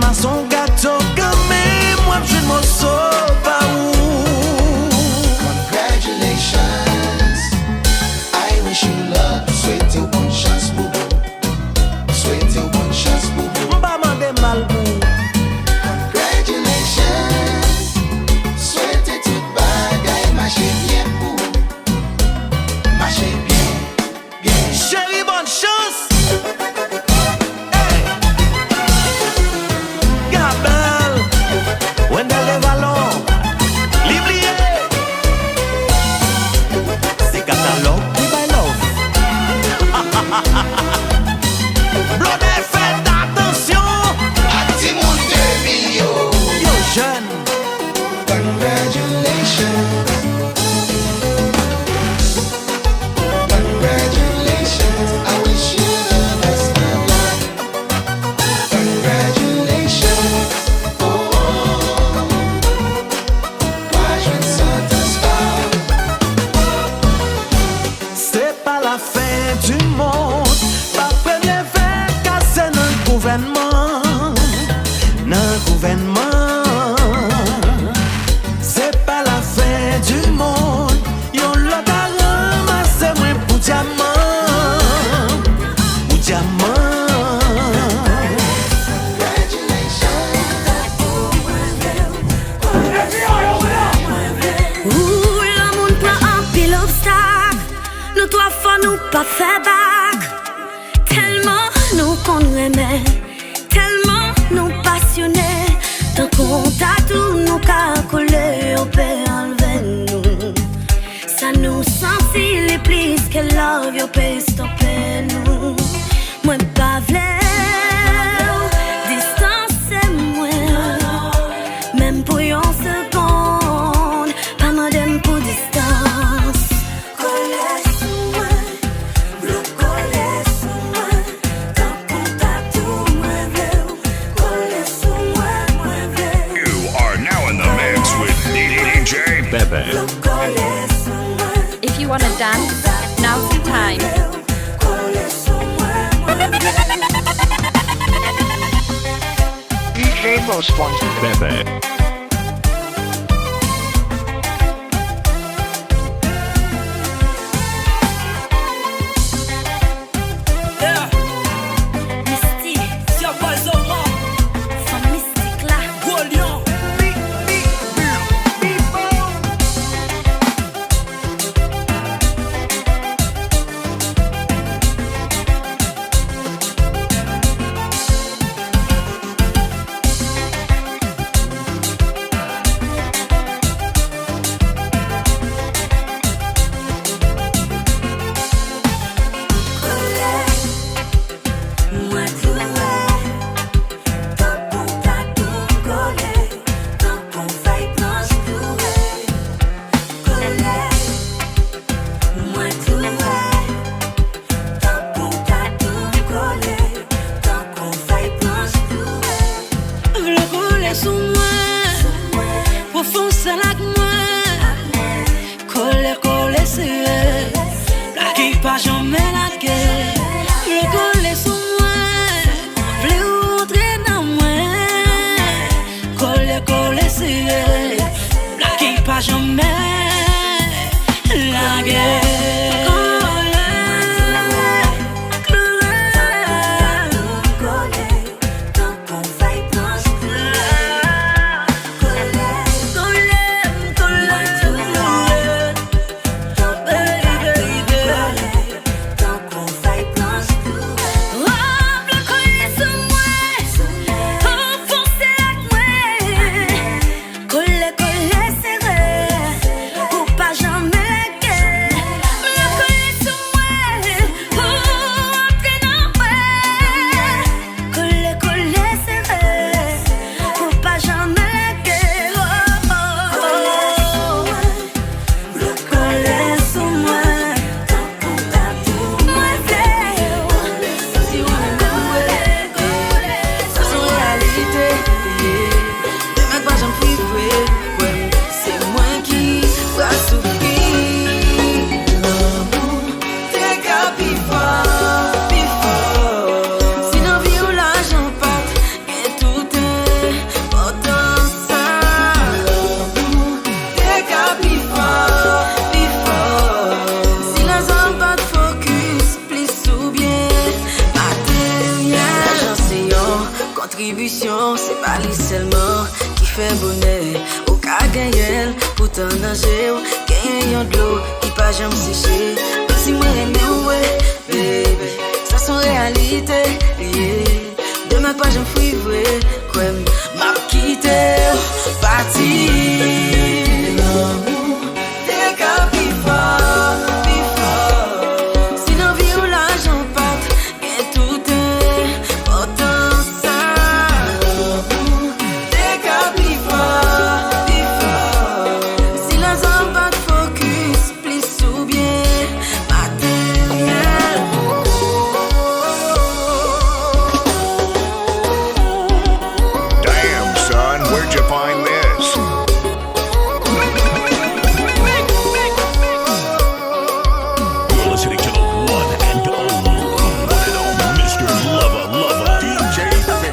gouvernement. C'est pas la fin du monde. Yon l'autre a ramassé moi pour diamant. Pour diamant. Ouh, le monde prend un pile obstacle. Nous trois fois nous pas fait back. Tellement nous qu'on aimait, tellement nous passionnés. Tant qu'on t'a tout nous qu'a collé au père enlevé nous. Ça nous sentit les plis que love yo peut stopper nous. Moi pas v'lè distance moi. Même pour une seconde, pas madame pour distance. Collé sous moi, bleu collé sous moi. Tant qu'on t'a tout moi v'lè. Collé sous moi, moi v'lè. You are now in the mix with DJ BêBê. If you wanna dance, now's the time. DJ Most Wanted. BêBê. Yeah. Mystique, c'est un pas Zoma. Femme mystique là. Gros lion. Contribution, c'est pas lui seulement qui fait bonheur. Au cas gagner, pourtant nager, gagner yon de l'eau qui pas jamais sécher. Si moi aimé ouais, bébé, ça son réalité. Yeah. Demain pas j'en fouille vrai, quoi m'a quitté, parti. L'amour, t'es qu'à bifort, bifort. Si non vie ou l'argent pas, gain tout est autant ça. L'amour, t'es qu'à bifort, bifort. Si la zone pas de focus, plus ou bien matériel. Damn, son, where'd you find this? You're listening to the one and only Mr. Lover, DJ BêBê.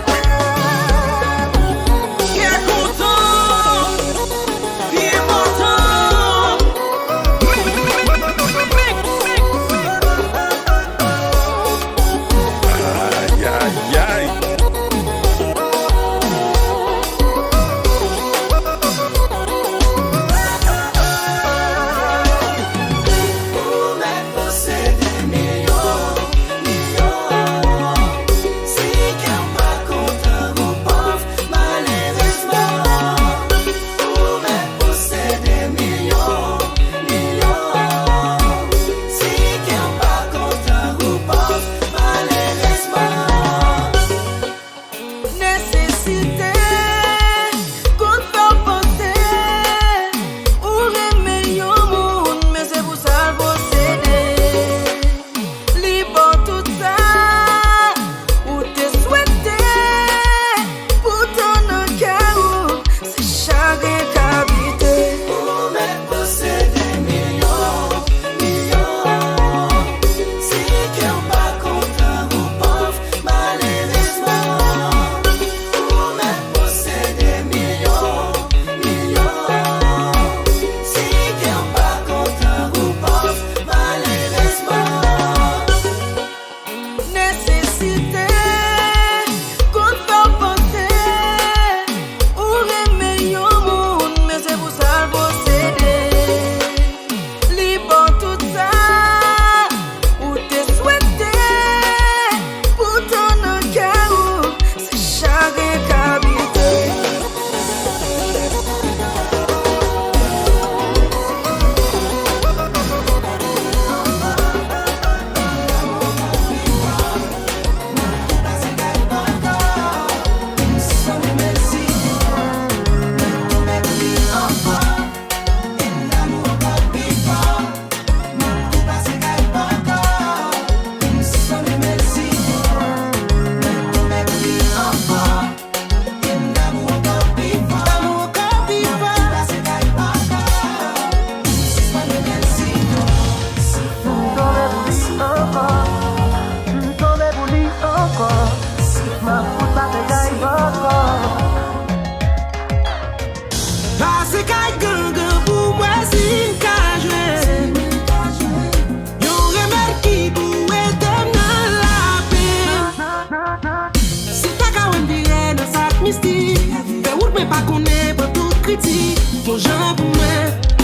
moi pas connaît pour toute critique. Mon genre pour moi,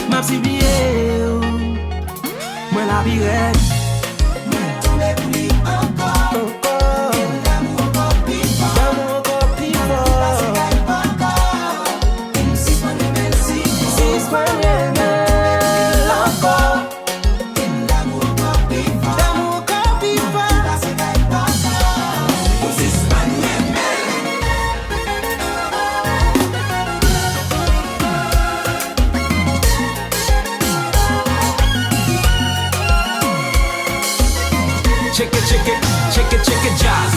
m'a si bien. Moi la virette. Moi tomber pour lui encore. L'amour encore plus fort. L'amour encore plus fort. C'est qu'elle pas encore. Une six points de même si. Six points de même encore. L'amour encore plus fort. L'amour encore plus fort. C'est qu'elle pas encore. Six points de même. Check it, jazz.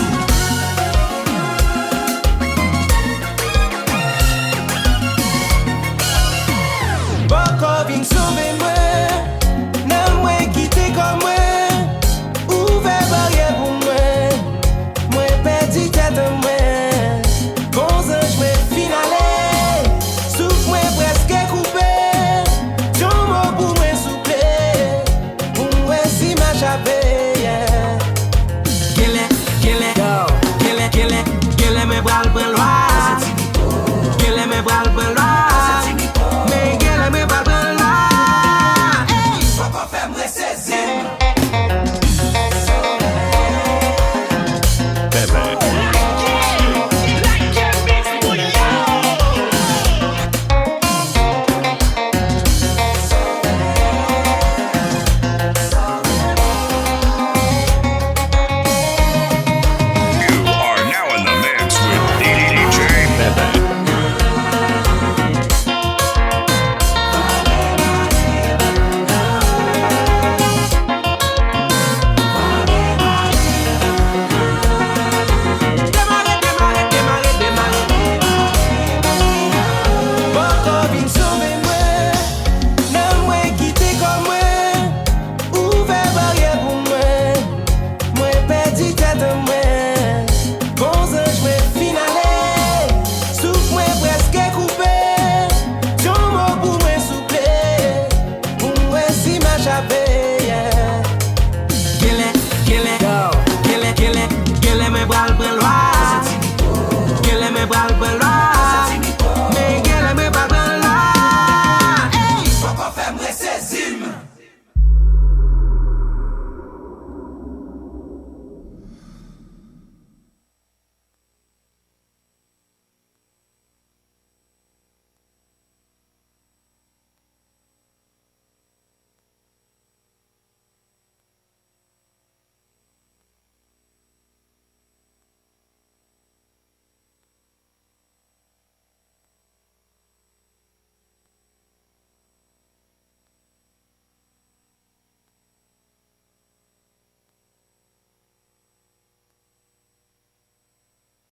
Boko vin sauver moi, nan moi quitter comme moi, ouvert barrière pour moi, moi perdu tête moi, bon ange moi finalé, souffle moi presque coupé, ton mot pour moi souffler, pour moi si ma chapée. Gele me bral ben loa. Gele me bral ben loa.